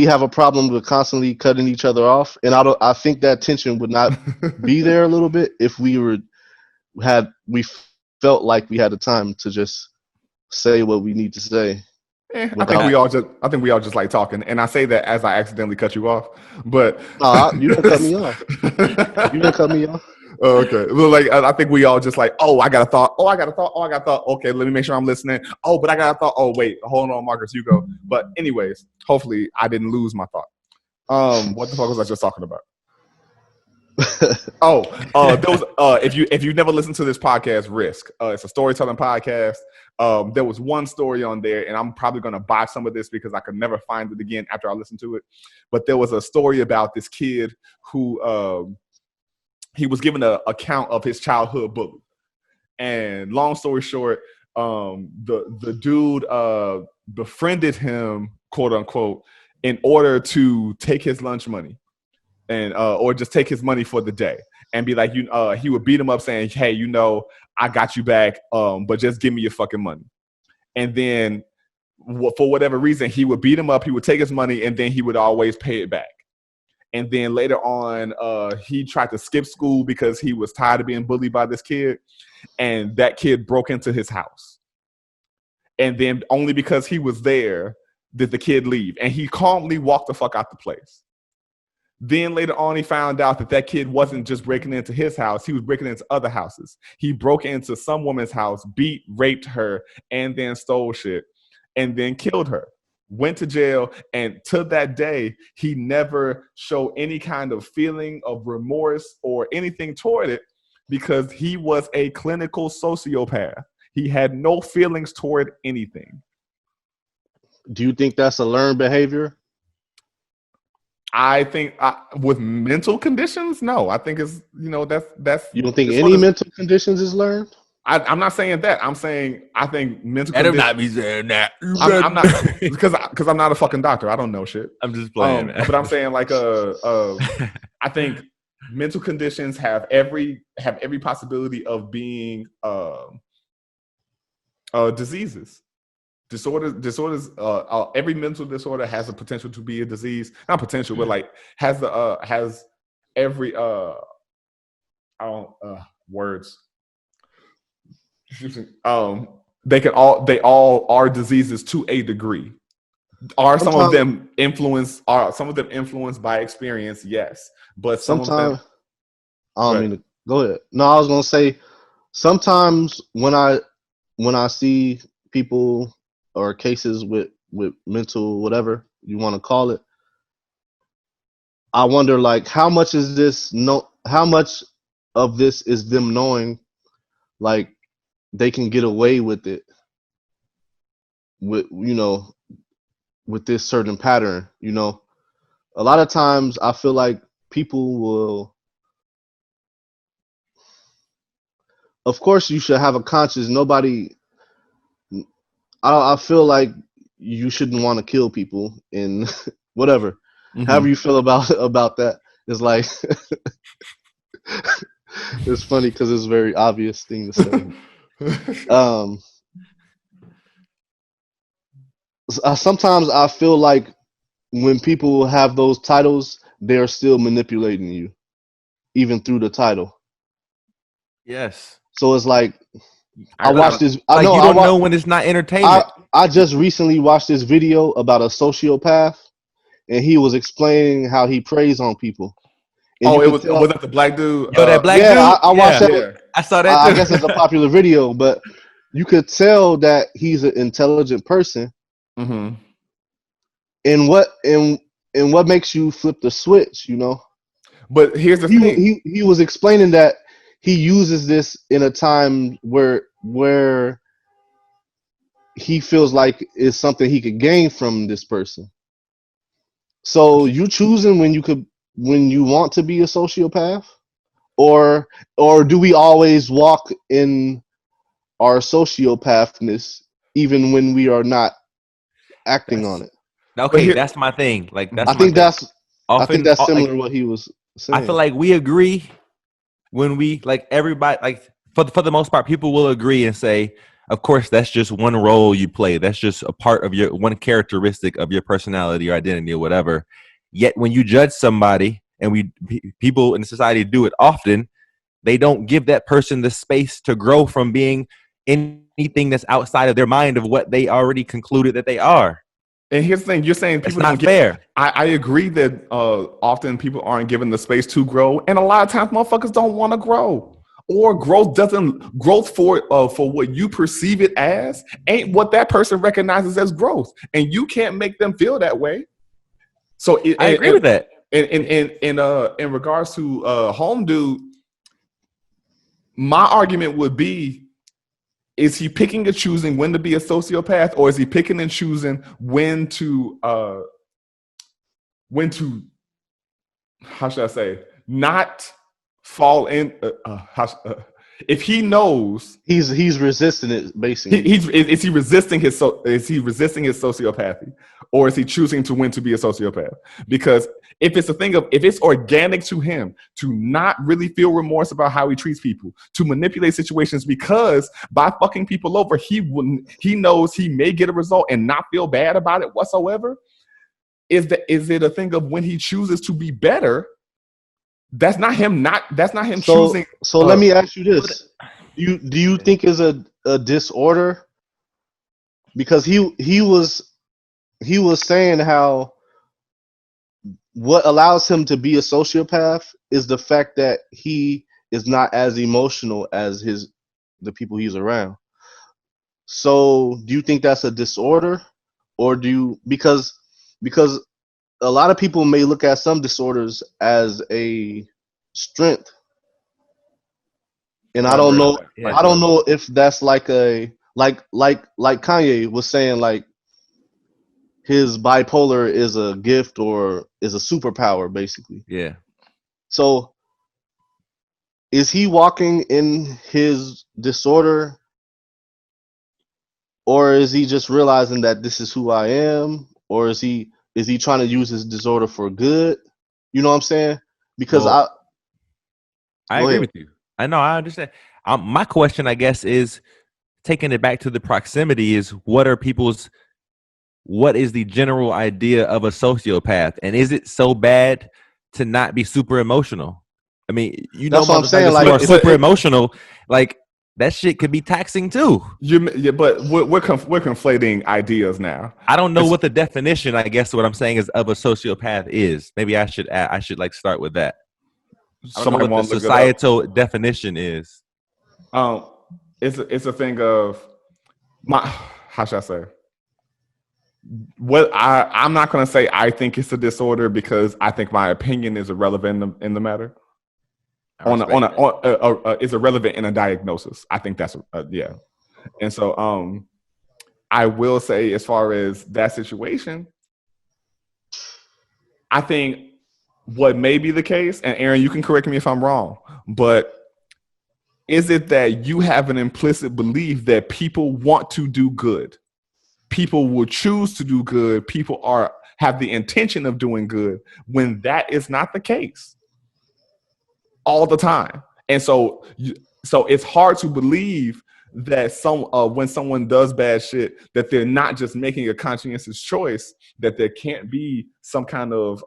have a problem with constantly cutting each other off, and I think that tension would not be there a little bit if we felt like we had the time to just say what we need to say. I think we all just like talking, and I say that as I accidentally cut you off. But you didn't cut me off. You didn't cut me off. Okay. Well, like I think we all just like, I got a thought. Okay, let me make sure I'm listening. But I got a thought. Oh, wait, hold on, Marcus, you go. But anyways, hopefully I didn't lose my thought. What the fuck was I just talking about? If you've never listened to this podcast, Risk. It's a storytelling podcast. There was one story on there, and I'm probably gonna buy some of this because I could never find it again after I listen to it. But there was a story about this kid who he was given an account of his childhood bully. And long story short, the dude befriended him, quote unquote, in order to take his lunch money and or just take his money for the day and be like, he would beat him up saying, hey, I got you back, but just give me your fucking money. And then for whatever reason, he would beat him up, he would take his money, and then he would always pay it back. And then later on, he tried to skip school because he was tired of being bullied by this kid. And that kid broke into his house. And then only because he was there did the kid leave. And he calmly walked the fuck out the place. Then later on, he found out that kid wasn't just breaking into his house. He was breaking into other houses. He broke into some woman's house, beat, raped her, and then stole shit, and then killed her. Went to jail, and to that day, he never showed any kind of feeling of remorse or anything toward it because he was a clinical sociopath. He had no feelings toward anything. Do you think that's a learned behavior? I think with mental conditions, no. I think it's, that's. You don't think any mental conditions is learned? I'm not saying that. I'm saying I think mental. Adam not be saying that. I'm not because I'm not a fucking doctor. I don't know shit. I'm just playing. But I'm saying like I think mental conditions have every possibility of being diseases. Disorders. Every mental disorder has a potential to be a disease. Not potential, but like has every words. They all are diseases to a degree. Are some of them influenced by experience? Yes, but sometimes I don't mean to go ahead. No, I was gonna say sometimes when I see people or cases with mental whatever you want to call it, I wonder like how much of this is them knowing like they can get away with it with this certain pattern. A lot of times I feel like people will, of course you should have a conscience. I feel like you shouldn't want to kill people and whatever. Mm-hmm. However you feel about that is like It's funny because it's a very obvious thing to say. Um, Sometimes I feel like when people have those titles, they're still manipulating you, even through the title. Yes. So it's like I Like, watched this. I like know you don't know when it's not entertainment. I just recently watched this video about a sociopath, and he was explaining how he preys on people. And you Oh, it could was tell. that the black dude? Yo, that black Yeah, dude. I watched that. Yeah. I saw that I too. guess it's a popular video, but you could tell that he's an intelligent person. Mm-hmm. And what makes you flip the switch? You know, But here's the thing. he was explaining that he uses this in a time where he feels like it's something he could gain from this person. So you choosing when you want to be a sociopath, or do we always walk in our sociopathness even when we are not acting on it? Okay, that's my thing. Like I that's my think thing. that's similar Like, to what he was saying. I feel like we agree when we like everybody like for the most part, people will agree and say, of course, that's just one role you play. That's just a part of your one characteristic of your personality or identity or whatever. Yet when you judge somebody, and people in society do it often, they don't give that person the space to grow from being anything that's outside of their mind of what they already concluded that they are. And here's the thing: you're saying people It's not fair. I agree that often people aren't given the space to grow, and a lot of times motherfuckers don't want to grow, or growth for what you perceive it as ain't what that person recognizes as growth, and you can't make them feel that way. So I agree with that. In regards to Home Dude, my argument would be: is he picking and choosing when to be a sociopath, or is he picking and choosing when to how should I say, not fall in? If he knows he's resisting it, basically. is he resisting his sociopathy, or is he choosing to when to be a sociopath? Because if it's a thing of, if it's organic to him to not really feel remorse about how he treats people, to manipulate situations because by fucking people over, he knows he may get a result and not feel bad about it whatsoever. Is it a thing of when he chooses to be better? That's not him choosing. So let me ask you this: do you think is a disorder? Because he was saying how what allows him to be a sociopath is the fact that he is not as emotional as the people he's around. So do you think that's a disorder, or because a lot of people may look at some disorders as a strength, and I don't know. I don't know if that's like like Kanye was saying, like his bipolar is a gift or is a superpower, basically. Yeah. So is he walking in his disorder, or is he just realizing that this is who I am, or is he trying to use his disorder for good? You know what I'm saying? Because I Go agree ahead. with you. I know. I understand. My question, I guess, is taking it back to the proximity is what is the general idea of a sociopath? And is it so bad to not be super emotional? I mean, That's what I'm saying, like, like, who are super emotional, like that shit could be taxing too. But we're conflating ideas now. I don't know what the definition, I guess what I'm saying is, of a sociopath is. Maybe I should like start with that. I don't know what the societal definition is. It's a thing of how should I say? What I'm not going to say I think it's a disorder, because I think my opinion is irrelevant in the matter. Is irrelevant in a diagnosis. I think that's yeah. And so I will say, as far as that situation, I think what may be the case, and Aaron, you can correct me if I'm wrong, but is it that you have an implicit belief that people want to do good? People will choose to do good. People have the intention of doing good, when that is not the case all the time. And so it's hard to believe that when someone does bad shit, that they're not just making a conscientious choice, that there can't be some kind of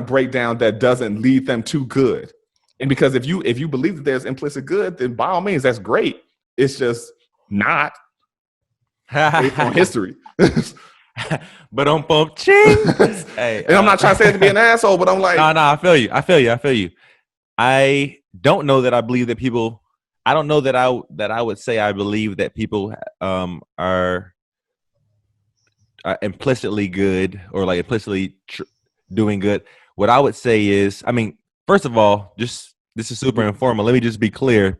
breakdown that doesn't lead them to good. And because if you believe that there's implicit good, then by all means, that's great. It's just not based on history. But on pump ching. Hey, and I'm not trying to say it to be an asshole, but I'm like, no, I feel you. I don't know that I believe that people. I don't know that I would say I believe that people are implicitly good or like implicitly doing good. What I would say is, I mean, first of all, this is super informal. Let me just be clear.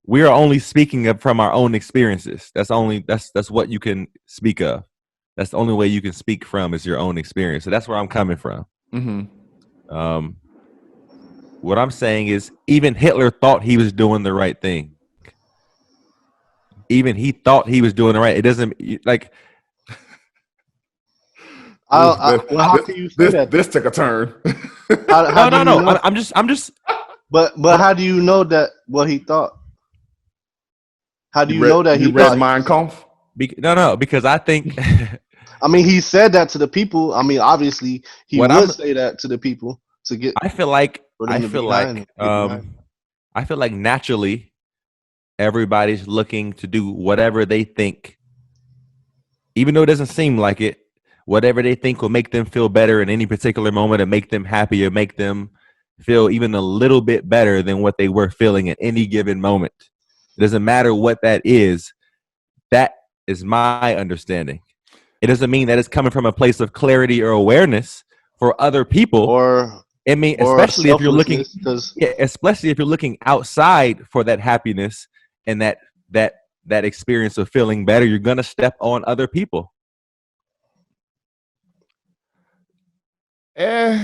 We are only speaking from our own experiences. That's what you can speak of. That's the only way you can speak from is your own experience. So that's where I'm coming from. mm-hmm. What I'm saying is even Hitler thought he was doing the right thing. Even he thought he was doing the right. It doesn't like. How can you say that? This took a turn. No. I'm just. But how do you know that what he thought? How do you know that he read Mein Kampf? No, because I think. I mean, he said that to the people. I mean, obviously, he would say that to the people to get. I feel like naturally, everybody's looking to do whatever they think, even though it doesn't seem like it. Whatever they think will make them feel better in any particular moment, and make them happy, or make them feel even a little bit better than what they were feeling at any given moment. It doesn't matter what that is. That is my understanding. It doesn't mean that it's coming from a place of clarity or awareness for other people. Especially if you're looking outside for that happiness and that experience of feeling better, you're gonna step on other people. I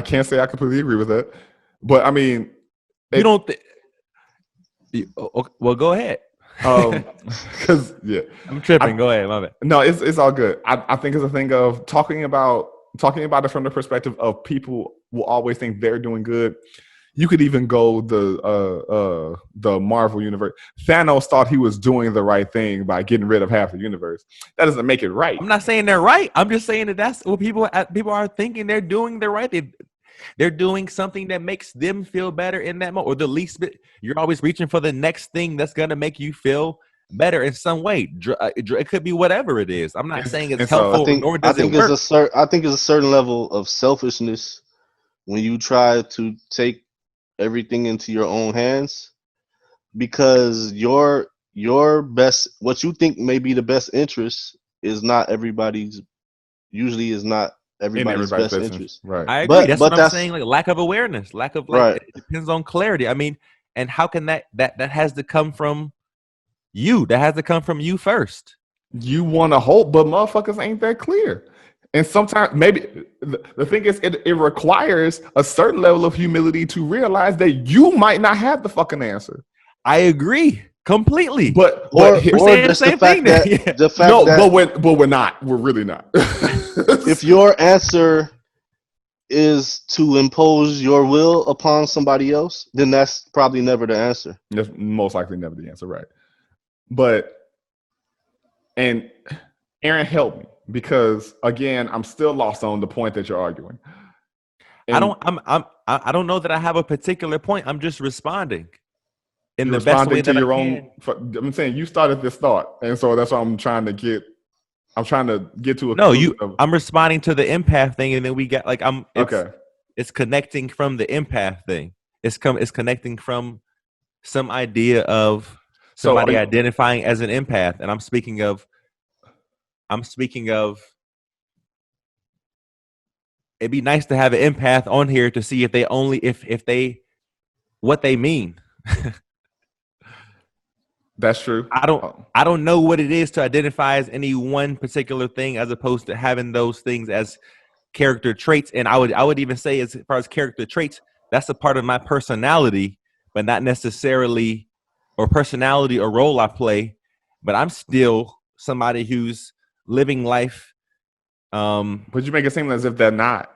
can't say I completely agree with that, but I mean, you don't. Well, go ahead. Because I'm tripping. Go ahead, my bad. No, it's all good. I think it's a thing of talking about it from the perspective of people will always think they're doing good. You could even go the Marvel universe. Thanos thought he was doing the right thing by getting rid of half the universe. That doesn't make it right. I'm not saying they're right. I'm just saying that's what people are thinking. They're doing the right thing. They're doing something that makes them feel better in that moment, or the least bit. You're always reaching for the next thing that's gonna make you feel better in some way. It could be whatever it is. I'm not saying it's helpful, nor does it work. I think it's a certain level of selfishness when you try to take everything into your own hands, because your best, what you think may be the best interest, is not everybody's. Usually, is not everybody's best interest. Right. I agree. That's what I'm saying. Like lack of awareness, lack of right. It depends on clarity. I mean, and how can that has to come from you? That has to come from you first. You want to hope, but motherfuckers ain't that clear. And sometimes maybe the thing is, it requires a certain level of humility to realize that you might not have the fucking answer. I agree completely. But we're saying the same thing. But we're not. We're really not. If your answer is to impose your will upon somebody else, then that's probably never the answer. That's most likely never the answer, right? And Aaron, help me. Because again, I'm still lost on the point that you're arguing. And I don't know that I have a particular point. I'm just responding in the responding best way to that your I own. can. I'm saying you started this thought, and so that's what I'm trying to get. I'm trying to get to a. No, I'm responding to the empath thing, and then we got like okay. It's connecting from the empath thing. It's connecting from some idea of somebody identifying as an empath, and I'm speaking of it'd be nice to have an empath on here to see if they what they mean. That's true. I don't know what it is to identify as any one particular thing as opposed to having those things as character traits. And I would even say, as far as character traits, that's a part of my personality, but not necessarily or personality or role I play, but I'm still somebody who's living life. But you make it seem as if they're not.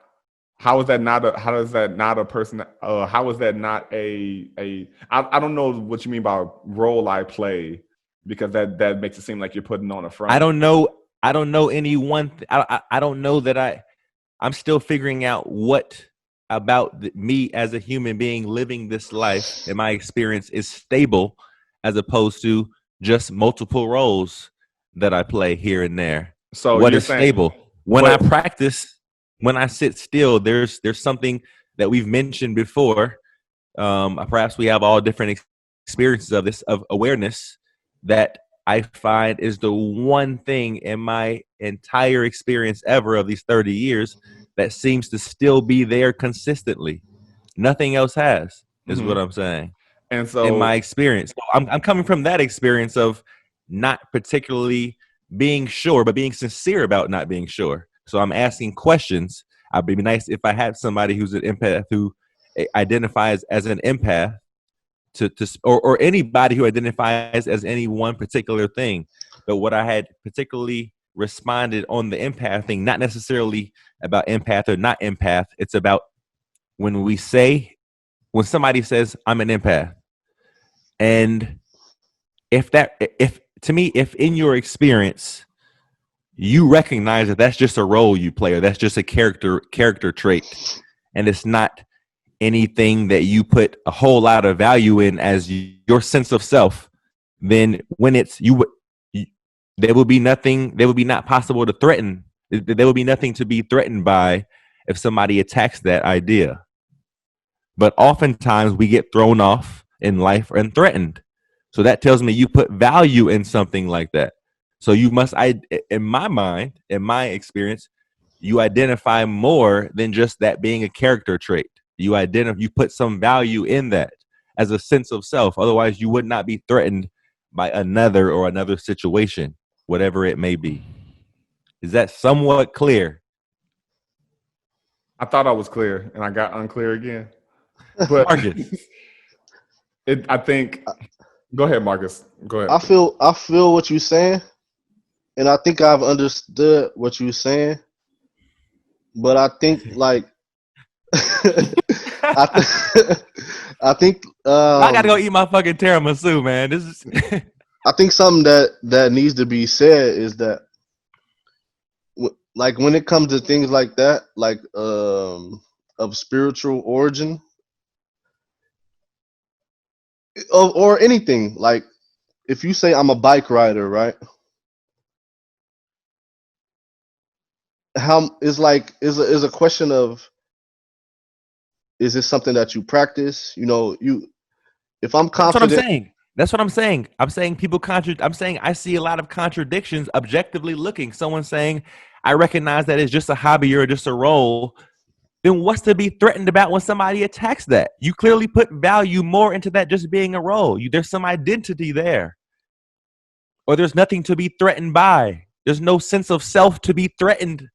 How is that not a? How does that not a person? How is that not a? I don't know what you mean by role I play, because that makes it seem like you're putting on a front. I don't know. I don't know anyone. I don't know that I'm still figuring out what about me as a human being living this life and my experience is stable, as opposed to just multiple roles that I play here and there. So What you're is saying, stable? When I practice, when I sit still, there's something that we've mentioned before. Perhaps we have all different experiences of this, of awareness, that I find is the one thing in my entire experience ever of these 30 years that seems to still be there consistently. Nothing else has, is what I'm saying. and In my so experience, so I'm coming from that experience of not particularly being sure, but being sincere about not being sure. So I'm asking questions. It'd be nice if I had somebody who's an empath, who identifies as an empath, or anybody who identifies as any one particular thing. But what I had particularly responded on the empath thing, not necessarily about empath or not empath. It's about when somebody says I'm an empath, and if in your experience you recognize that that's just a role you play, or that's just a character trait, and it's not anything that you put a whole lot of value in as your sense of self, then when it's there will be nothing, there will be not possible to threaten. There will be nothing to be threatened by if somebody attacks that idea. But oftentimes we get thrown off in life and threatened. So that tells me you put value in something like that. So you must, in my mind, in my experience, you identify more than just that being a character trait. You put some value in that as a sense of self. Otherwise, you would not be threatened by another situation, whatever it may be. Is that somewhat clear? I thought I was clear, and I got unclear again. But Marcus. I think. Go ahead, Marcus. Go ahead. I feel what you're saying, and I think I've understood what you're saying. But I think like I think I gotta go eat my fucking tiramisu, man. This is I think something that needs to be said is that like when it comes to things like that, like of spiritual origin, or anything, like if you say I'm a bike rider, right? How is like is a question of, is this something that you practice? You know, if I'm That's what I'm confident, saying. That's what I'm saying. I'm saying I'm saying I see a lot of contradictions objectively looking. Someone saying, I recognize that it's just a hobby or just a role. Then what's to be threatened about when somebody attacks that? You clearly put value more into that just being a role. There's some identity there. Or there's nothing to be threatened by. There's no sense of self to be threatened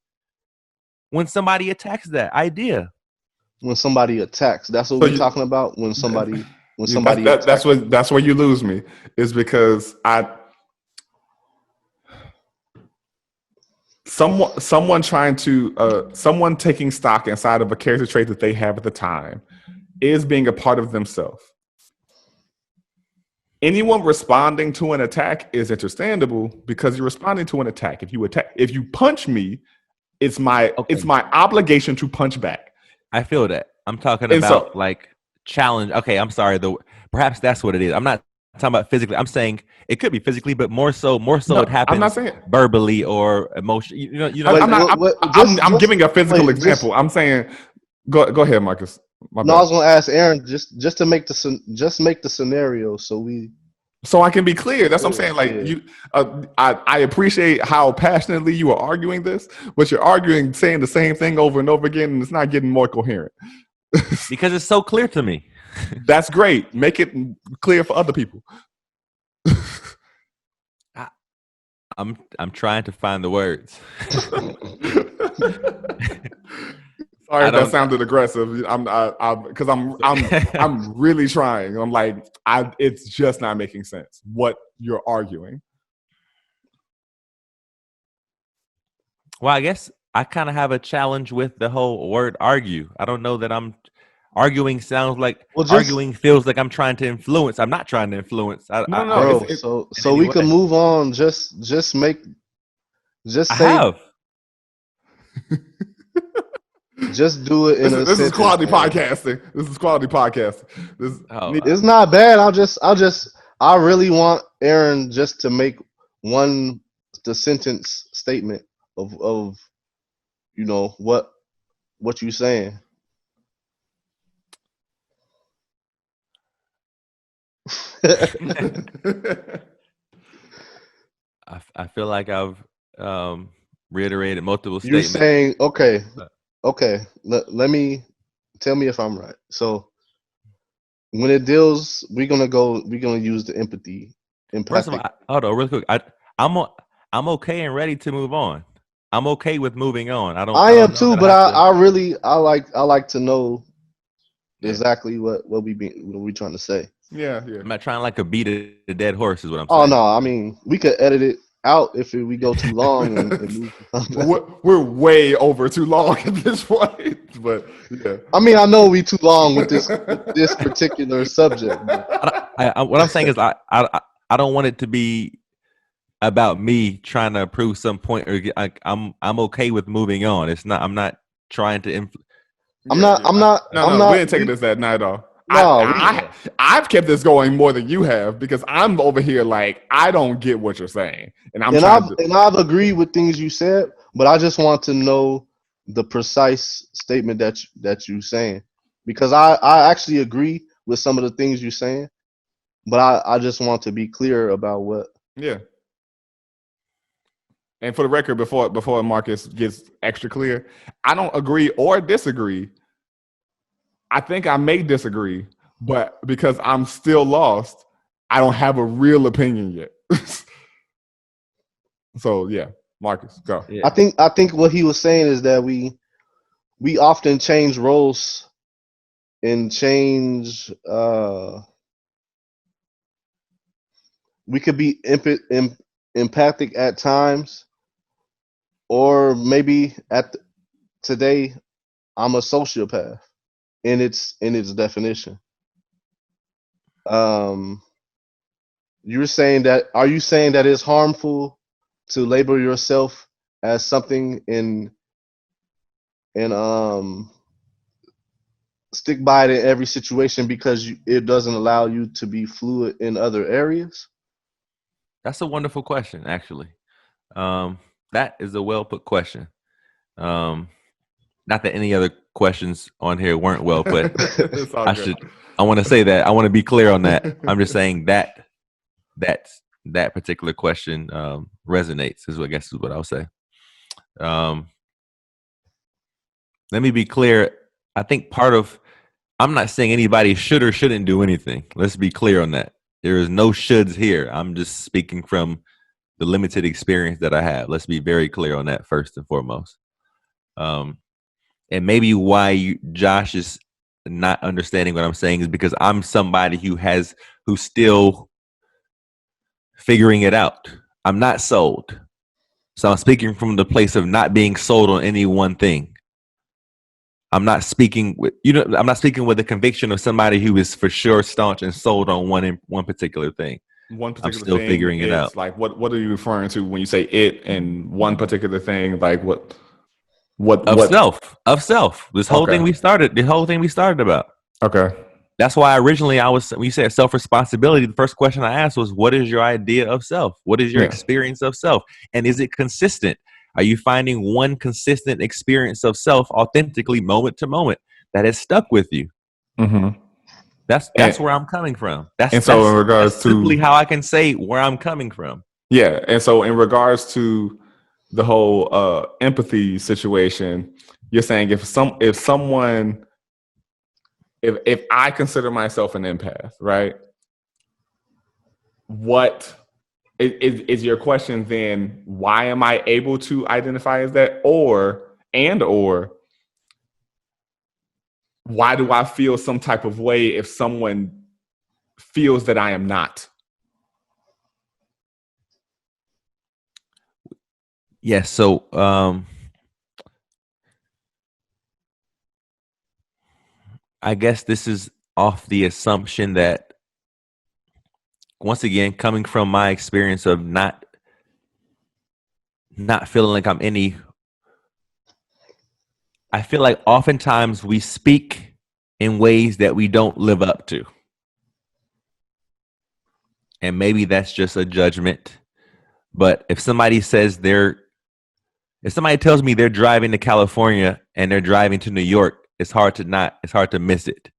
when somebody attacks that idea. when somebody attacks, that's what So we're talking about. When somebody that's where you lose me, is because someone trying to someone taking stock inside of a character trait that they have at the time is being a part of themselves. Anyone responding to an attack is understandable because you're responding to an attack. If you punch me, it's my obligation to punch back. I feel that. I'm talking And about so, like challenge. Okay, I'm sorry. Perhaps that's what it is. I'm not talking about physically. I'm saying it could be physically, but more so no, it happens I'm not saying verbally or emotion. You know. Wait, I'm giving a physical example. Just, I'm saying, go ahead, Marcus. My no, bad. I was gonna ask Aaron just to make the scenario So I can be clear. That's what I'm saying. Like yeah. I appreciate how passionately you are arguing this, but you're arguing, saying the same thing over and over again, and it's not getting more coherent. Because it's so clear to me. That's great. Make it clear for other people. I'm trying to find the words. Sorry if that sounded aggressive. I'm really trying. I'm like, it's just not making sense what you're arguing. Well, I guess I kind of have a challenge with the whole word argue. I don't know that I'm arguing sounds like arguing feels like I'm trying to influence. I'm not trying to influence. No. bro. It's So any we can way. move on. Just I say, have. just do it in a this is sentence. quality podcasting. This is quality podcasting. This Oh, It's not bad. I really want Aaron just to make the sentence statement of what you saying. I feel like I've reiterated multiple You're statements. saying okay. Let me tell me if I'm right. So when it deals, we're gonna use the empathy. First of Empathic. all, hold on, real quick. I'm okay and ready to move on. I'm okay with moving on. I I don't am know too, that but I have to. I like to know Yeah. exactly what we trying to say. yeah. I'm not trying like to beat a dead horse, is what I'm Oh saying. no, I mean we could edit it out if we go too long and move to something. We're way over too long at this point, but yeah. I mean, I know we too long with this particular subject. But What I'm saying is I don't want it to be about me trying to prove some point or I'm okay with moving on. It's not. I'm not trying to. I'm not. No, we ain't taking this that night off. No, I've kept this going more than you have because I'm over here like I don't get what you're saying, and I've agreed with things you said, but I just want to know the precise statement that you saying, because I actually agree with some of the things you're saying, but I just want to be clear about what. Yeah. And for the record, before Marcus gets extra clear, I don't agree or disagree. I think I may disagree, but because I'm still lost, I don't have a real opinion yet. So yeah, Marcus, go. Yeah. I think what he was saying is that we often change roles and change. We could be empathic at times, or maybe today I'm a sociopath in its definition. You're saying that? Are you saying that it's harmful to label yourself as something and stick by it in every situation because it doesn't allow you to be fluid in other areas? That's a wonderful question, actually. That is a well put question. Not that any other questions on here weren't well put. It's all good. I want to say that. I want to be clear on that. I'm just saying that particular question resonates. I guess is what I'll say. Let me be clear. I think I'm not saying anybody should or shouldn't do anything. Let's be clear on that. There is no shoulds here. I'm just speaking from the limited experience that I have. Let's be very clear on that first and foremost. And maybe why Josh is not understanding what I'm saying is because I'm somebody who's still figuring it out. I'm not sold. So I'm speaking from the place of not being sold on any one thing. I'm not speaking with the conviction of somebody who is for sure staunch and sold on one particular thing. One particular I'm still thing figuring it is out. like what are you referring to when you say it and one particular thing? Like what Of self. This whole thing we started about. Okay. That's why originally when you said self-responsibility, the first question I asked was, what is your idea of self? What is your experience of self? And is it consistent? Are you finding one consistent experience of self authentically moment to moment that has stuck with you? Mm-hmm. That's where I'm coming from. That's regards simply how I can say where I'm coming from. Yeah. And so in regards to the whole empathy situation, you're saying if I consider myself an empath, right? What is your question then? Why am I able to identify as that, or why do I feel some type of way if someone feels that I am not? Yes. So I guess this is off the assumption that, once again, coming from my experience of not feeling like I'm any, I feel like oftentimes we speak in ways that we don't live up to. And maybe that's just a judgment. But if somebody tells me they're driving to California and they're driving to New York, it's hard to miss it.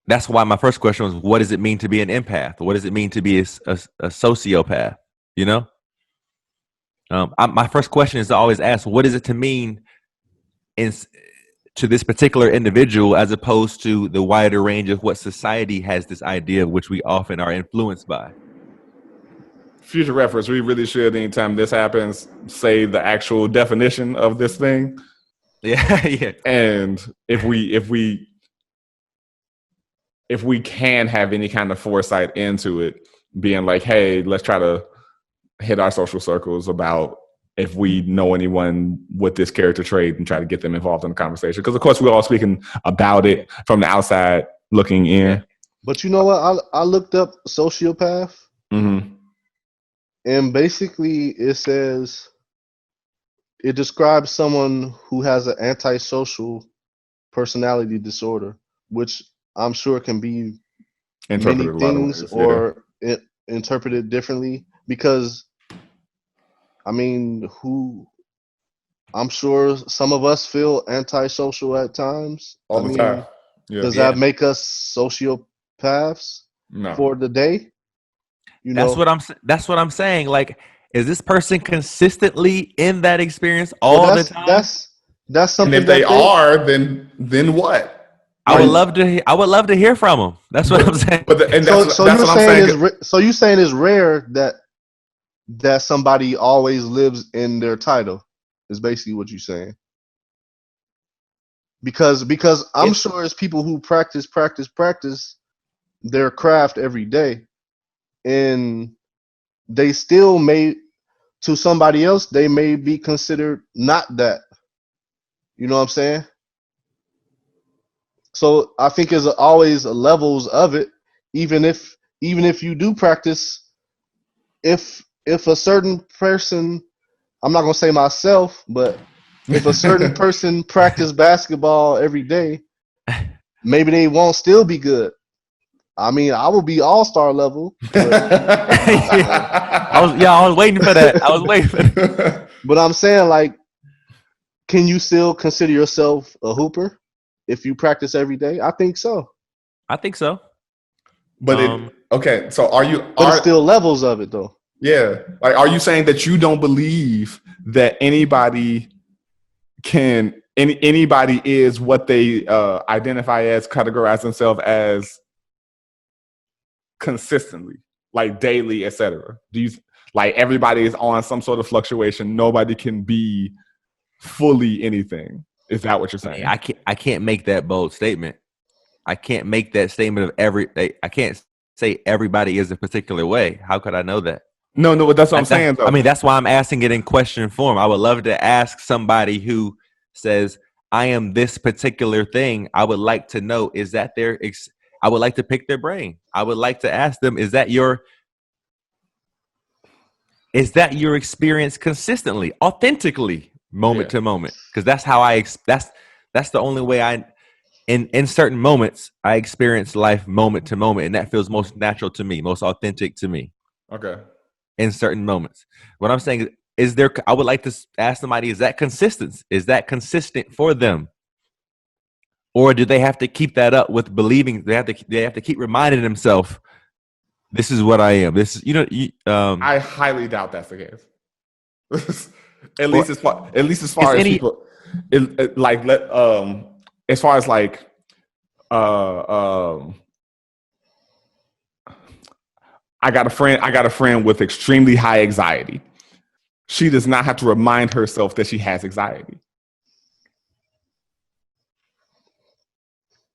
That's why my first question was, what does it mean to be an empath? What does it mean to be a sociopath? You know? My first question is to always ask, what is it to mean to this particular individual, as opposed to the wider range of what society has this idea of, which we often are influenced by. Future reference, we really should, anytime this happens, say the actual definition of this thing. Yeah, yeah. And if we can have any kind of foresight into it, being like, hey, let's try to hit our social circles about if we know anyone with this character trait and try to get them involved in the conversation. Because, of course, we're all speaking about it from the outside looking in. But you know what? I looked up sociopath. Mm-hmm. And basically it says it describes someone who has an antisocial personality disorder, which I'm sure can be Interpreted many things ways, or interpreted differently, because I mean, I'm sure some of us feel antisocial at times. All the time. Yeah. Does that make us sociopaths for the day? That's what I'm saying. Like, is this person consistently in that experience all the time? That's something. And if they are, then what? I would love to hear from them. That's what I'm saying. So you're saying it's rare that somebody always lives in their title, is basically what you're saying. Because I'm sure it's people who practice their craft every day, and they still to somebody else, they may be considered not that. You know what I'm saying? So I think there's always levels of it, even if you do practice. If a certain person, I'm not gonna say myself, but if a certain person practice basketball every day, maybe they won't still be good. I mean, I will be all-star level. I was waiting for that. But I'm saying, like, can you still consider yourself a hooper if you practice every day? I think so. But okay, so there's still levels of it, though. Yeah. Like, are you saying that you don't believe that anybody is what they identify as, categorize themselves as consistently, like daily, etc.? Do you like everybody is on some sort of fluctuation? Nobody can be fully anything. Is that what you're saying? I can't make that bold statement. I can't make that statement of I can't say everybody is a particular way. How could I know that? No, but that's what I'm saying, though. I mean, that's why I'm asking it in question form. I would love to ask somebody who says, I am this particular thing. I would like to know, is that I would like to pick their brain. I would like to ask them, is that your experience consistently, authentically, moment to moment? Because that's how that's the only way in certain moments, I experience life moment to moment, and that feels most natural to me, most authentic to me. Okay. In certain moments. What I'm saying is I would like to ask somebody, is that consistent? Is that consistent for them? Or do they have to keep that up with believing? They have to keep reminding themselves, this is what I am. This is, I highly doubt that's the case. At least as far as people, as far as like, I got a friend with extremely high anxiety. She does not have to remind herself that she has anxiety.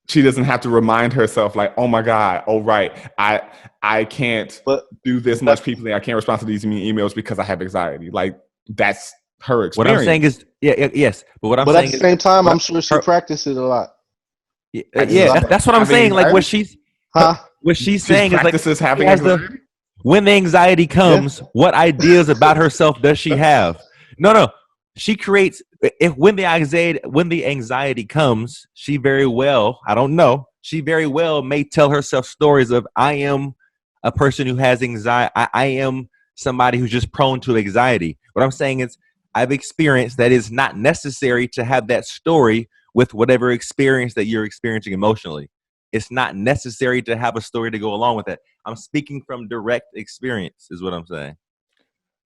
She doesn't have to remind herself, like, oh my God, oh right, I can't do this much people. I can't respond to these emails because I have anxiety. Like, that's her What I'm experience. saying is, yes. But what I'm But at saying the is, same time, what I'm sure she her- practiced it a lot. that's what I'm saying. Like what she's Huh? she's saying is like practices she having has anxiety. when the anxiety comes, what ideas about herself does she have? No. She creates when the anxiety comes, she very well, I don't know, she very well may tell herself stories of I am a person who has anxiety. I am somebody who's just prone to anxiety. What I'm saying is I've experienced that it's not necessary to have that story with whatever experience that you're experiencing emotionally. It's not necessary to have a story to go along with it. I'm speaking from direct experience is what I'm saying.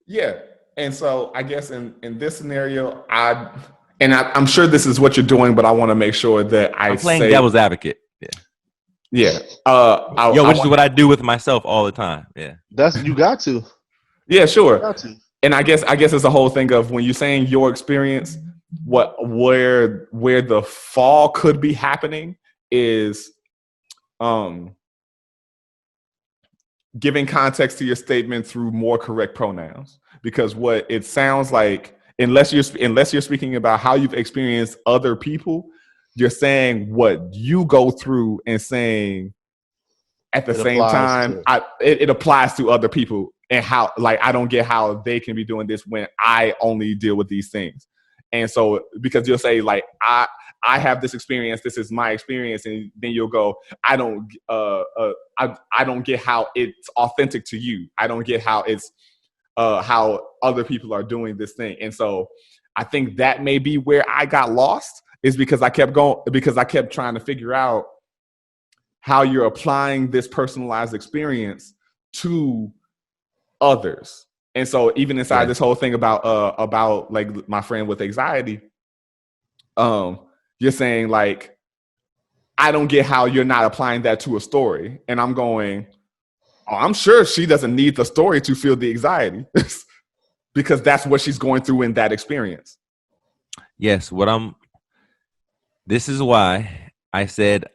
Yeah. And so I guess in this scenario, I'm sure this is what you're doing, but I want to make sure that I'm playing devil's advocate. Yeah. Which is what I do with myself all the time. Yeah. You got to. Yeah, sure. You got to. And I guess it's the whole thing of when you're saying your experience, where the fall could be happening is giving context to your statement through more correct pronouns. Because what it sounds like, unless you're speaking about how you've experienced other people, you're saying what you go through and saying at the same time, it applies to other people, and how, like, I don't get how they can be doing this when I only deal with these things. And so, because you'll say, like, I have this experience, this is my experience, and then you'll go, I don't get how it's authentic to you. I don't get how it's how other people are doing this thing. And so I think that may be where I got lost, is because I kept trying to figure out how you're applying this personalized experience to others. And so even inside this whole thing about like my friend with anxiety, you're saying, like, I don't get how you're not applying that to a story. And I'm going, oh, I'm sure she doesn't need the story to feel the anxiety because that's what she's going through in that experience. Yes. This is why I said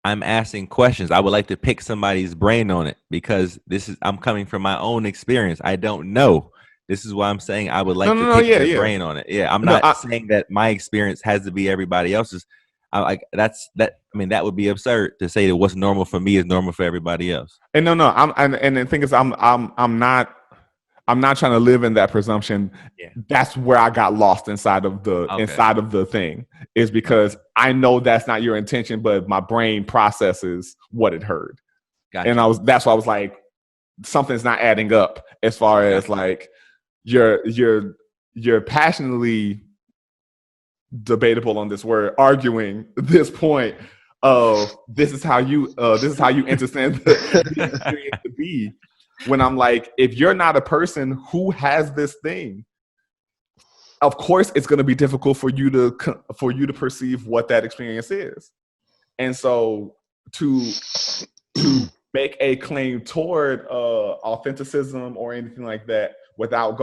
I'm asking questions. I would like to pick somebody's brain on it, because I'm coming from my own experience. I don't know. This is why I'm saying I would like to pick their brain on it. Yeah, I'm not saying that my experience has to be everybody else's. That would be absurd to say that what's normal for me is normal for everybody else. And no, and the thing is, I'm not trying to live in that presumption. Yeah. That's where I got lost inside of the thing, is because I know that's not your intention, but my brain processes what it heard. Gotcha. And that's why I was like, something's not adding up as far as like you're passionately debatable on this word, arguing this point of this is how you understand the experience to be. When I'm like, if you're not a person who has this thing, of course it's going to be difficult for you to perceive what that experience is. And so to make a claim toward authenticism or anything like that without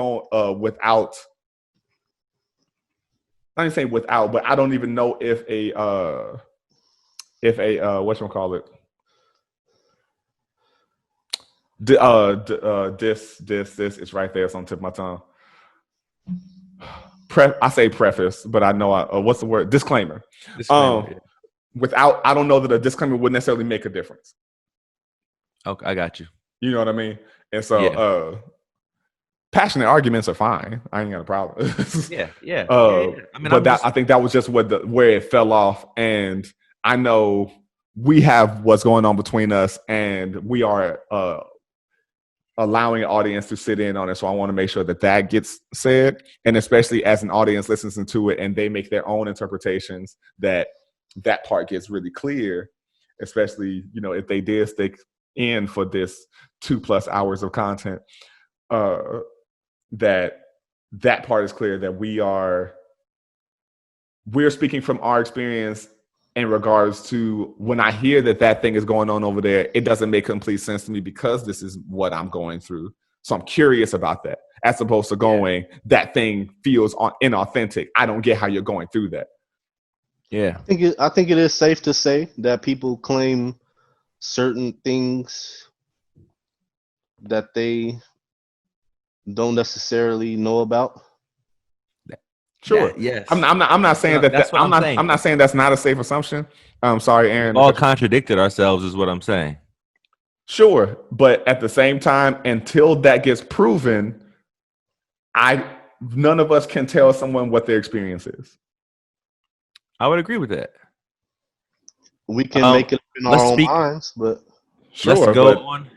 I didn't say without, but I don't even know if a whatchamacallit, this is right there. It's on the tip of my tongue. I say preface, but I know what's the word? Disclaimer. I don't know that a disclaimer would necessarily make a difference. Okay, I got you. You know what I mean? And so, passionate arguments are fine. I ain't got a problem. Yeah. I think that was just where it fell off. And I know we have what's going on between us, and we are allowing an audience to sit in on it. So I want to make sure that gets said, and especially as an audience listens to it and they make their own interpretations, that part gets really clear. Especially, if they did stick in for this 2+ hours of content. That part is clear, that we're speaking from our experience in regards to when I hear that thing is going on over there, it doesn't make complete sense to me because this is what I'm going through. So I'm curious about that, as opposed to going, that thing feels inauthentic. I don't get how you're going through that. Yeah. I think it is safe to say that people claim certain things that they don't necessarily know about. Sure. Yes. I'm not saying that. That's what I'm saying. I'm not saying that's not a safe assumption. I'm sorry, Aaron. All contradicted ourselves is what I'm saying. Sure, but at the same time, until that gets proven, none of us can tell someone what their experience is. I would agree with that. We can make it up in our own minds, but sure, let's go on.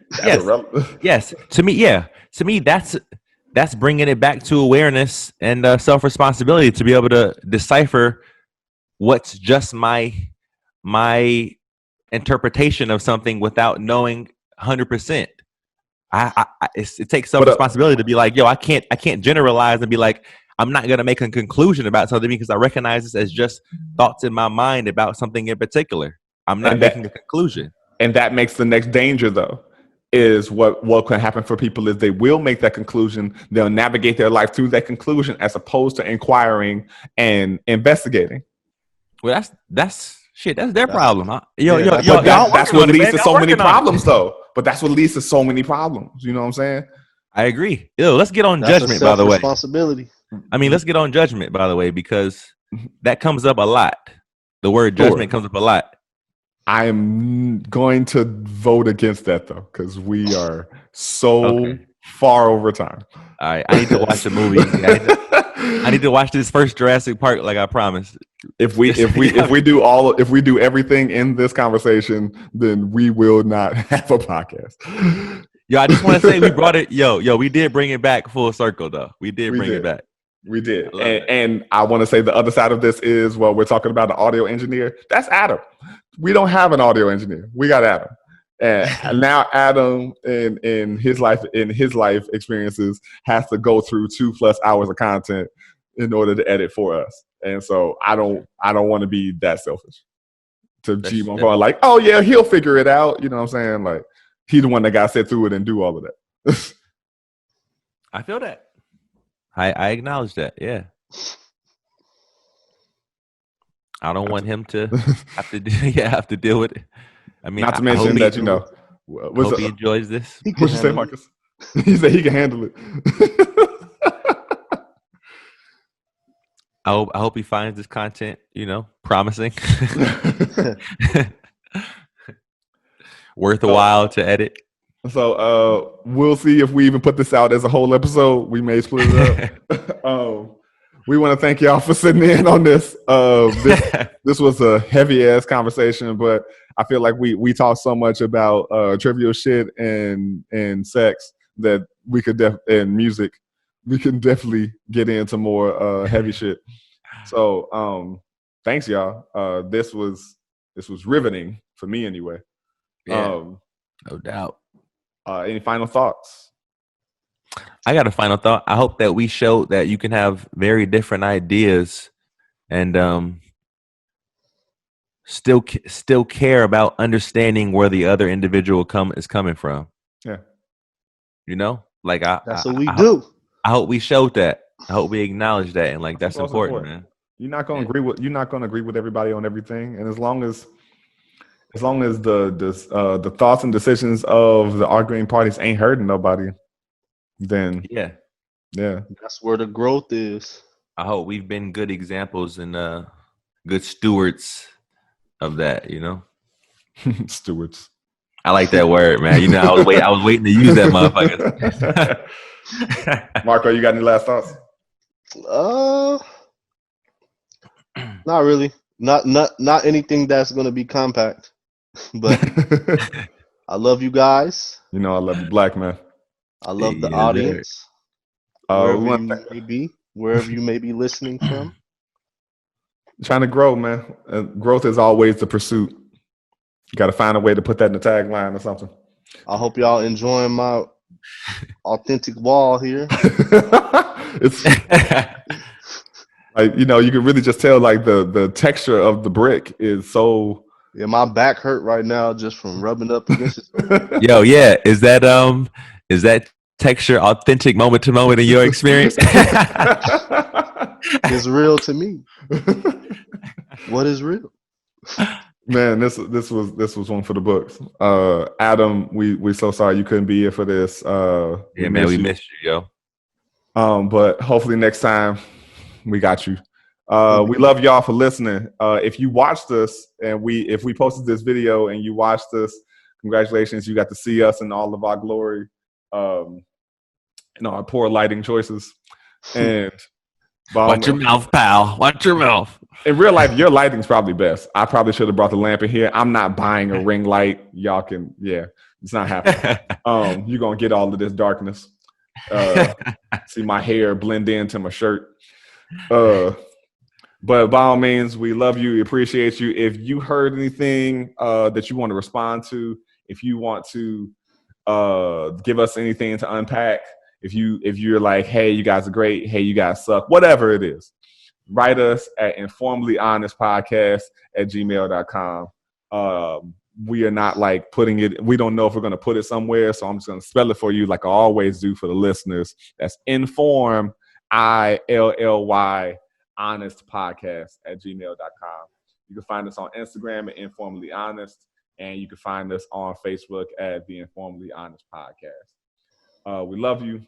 Yes. To me, that's bringing it back to awareness and self-responsibility to be able to decipher what's just my interpretation of something without knowing 100%. It takes self-responsibility to be like, yo, I can't generalize and be like, I'm not going to make a conclusion about something because I recognize this as just thoughts in my mind about something in particular. I'm not making a conclusion. And that makes the next danger, though, is what can happen for people is they will make that conclusion. They'll navigate their life through that conclusion as opposed to inquiring and investigating. Well, that's their problem. Huh? That's what leads to so many problems, though. But that's what leads to so many problems. You know what I'm saying? I agree. Let's get on judgment, by the way. Responsibility. I mean, let's get on judgment, by the way, because that comes up a lot. The word judgment comes up a lot. I am going to vote against that, though, because we are so far over time. All right, I need to watch the movie. I need to watch this first Jurassic Park, like I promised. If we do everything in this conversation, then we will not have a podcast. Yo, I just want to say we brought it. Yo, we did bring it back full circle, though. We did bring it back. We did. And I want to say the other side of this is, well, we're talking about an audio engineer. That's Adam. We don't have an audio engineer. We got Adam. And now Adam in his life experiences has to go through 2+ hours of content in order to edit for us. And so I don't want to be that selfish to G on going like, oh yeah, he'll figure it out. You know what I'm saying? Like he's the one that got to sit through it and do all of that. I feel that. I acknowledge that. Yeah. I don't want him to have to deal with it. I mean, not to mention that, hope he enjoys this. What you say, Marcus? He said he can handle it. I hope he finds this content, promising. Worth a while to edit. So we'll see if we even put this out as a whole episode. We may split it up. We want to thank y'all for sitting in on this. This was a heavy ass conversation, but I feel like we talked so much about trivial shit and sex that we could and music. We can definitely get into more heavy shit. So thanks y'all. This was riveting for me anyway. Yeah, no doubt. Any final thoughts? I got a final thought. I hope that we showed that you can have very different ideas and still care about understanding where the other individual is coming from. Yeah. Like that's what we do. I hope we showed that. I hope we acknowledge that, and like that's important, man. You're not going to agree with everybody on everything, and as long as the thoughts and decisions of the arguing parties ain't hurting nobody, then yeah, that's where the growth is. I hope we've been good examples and good stewards of that. Stewards. I like that word, man. I was waiting to use that motherfucker. Marco, you got any last thoughts? Not really. Not anything that's gonna be compact. But I love you guys. I love you, black man. I love the audience. Wherever you may be listening from. Trying to grow, man. Growth is always the pursuit. You got to find a way to put that in the tagline or something. I hope y'all enjoying my authentic wall here. It's like, you can really just tell like the texture of the brick is so. Yeah, my back hurt right now just from rubbing up against it. Yo, yeah. Is that texture authentic moment to moment in your experience? It's real to me. What is real? Man, this was one for the books. Adam, we're so sorry you couldn't be here for this. Yeah, man, we missed you, yo. But hopefully next time We got you. We love y'all for listening. If you watched us and if we posted this video and you watched us, congratulations. You got to see us in all of our glory, our poor lighting choices. And watch your mouth, pal. Watch your mouth. In real life, your lighting's probably best. I probably should have brought the lamp in here. I'm not buying a ring light. Y'all can, it's not happening. You're going to get all of this darkness. See my hair blend into my shirt. But by all means, we love you. We appreciate you. If you heard anything that you want to respond to, if you want to give us anything to unpack, if you're like, hey, you guys are great, hey, you guys suck, whatever it is, write us at informally.honestpodcast@gmail.com. We are not like putting it, we don't know if we're going to put it somewhere, so I'm just going to spell it for you like I always do for the listeners. That's InformILLY honestpodcast@gmail.com. You can find us on Instagram at informally honest, and you can find us on Facebook at the Informally Honest Podcast. We love you.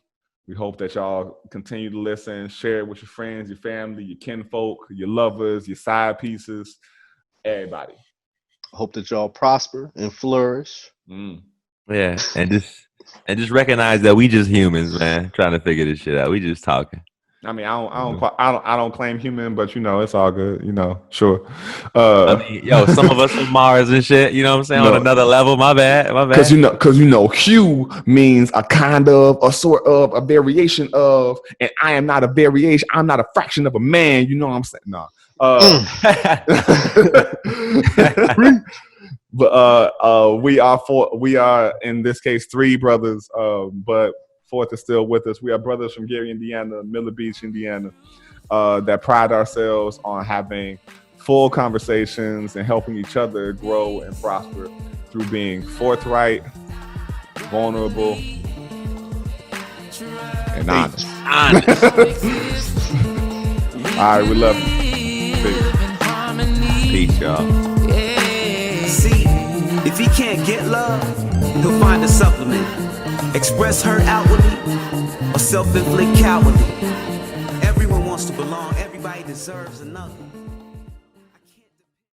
We hope that y'all continue to listen, share it with your friends, your family, your kinfolk, your lovers, your side pieces, everybody. I hope that y'all prosper and flourish. Yeah, and just recognize that we just humans, man, trying to figure this shit out. We just talking. I mean, I don't claim human, but it's all good. Sure. I mean, some of us from Mars and shit. You know what I'm saying? No. On another level. My bad. Because hue means a kind of, a sort of, a variation of, and I am not a variation. I'm not a fraction of a man. You know what I'm saying? No. But we are in this case 3 brothers. But 4th is still with us. We are brothers from Gary, Indiana, Miller Beach, Indiana, that pride ourselves on having full conversations and helping each other grow and prosper through being forthright, vulnerable, and honest. All right, we love you. Peace, y'all. See, if he can't get love, he'll find a supplement. Express hurt outwardly or self-inflict cowardly. Everyone wants to belong. Everybody deserves another.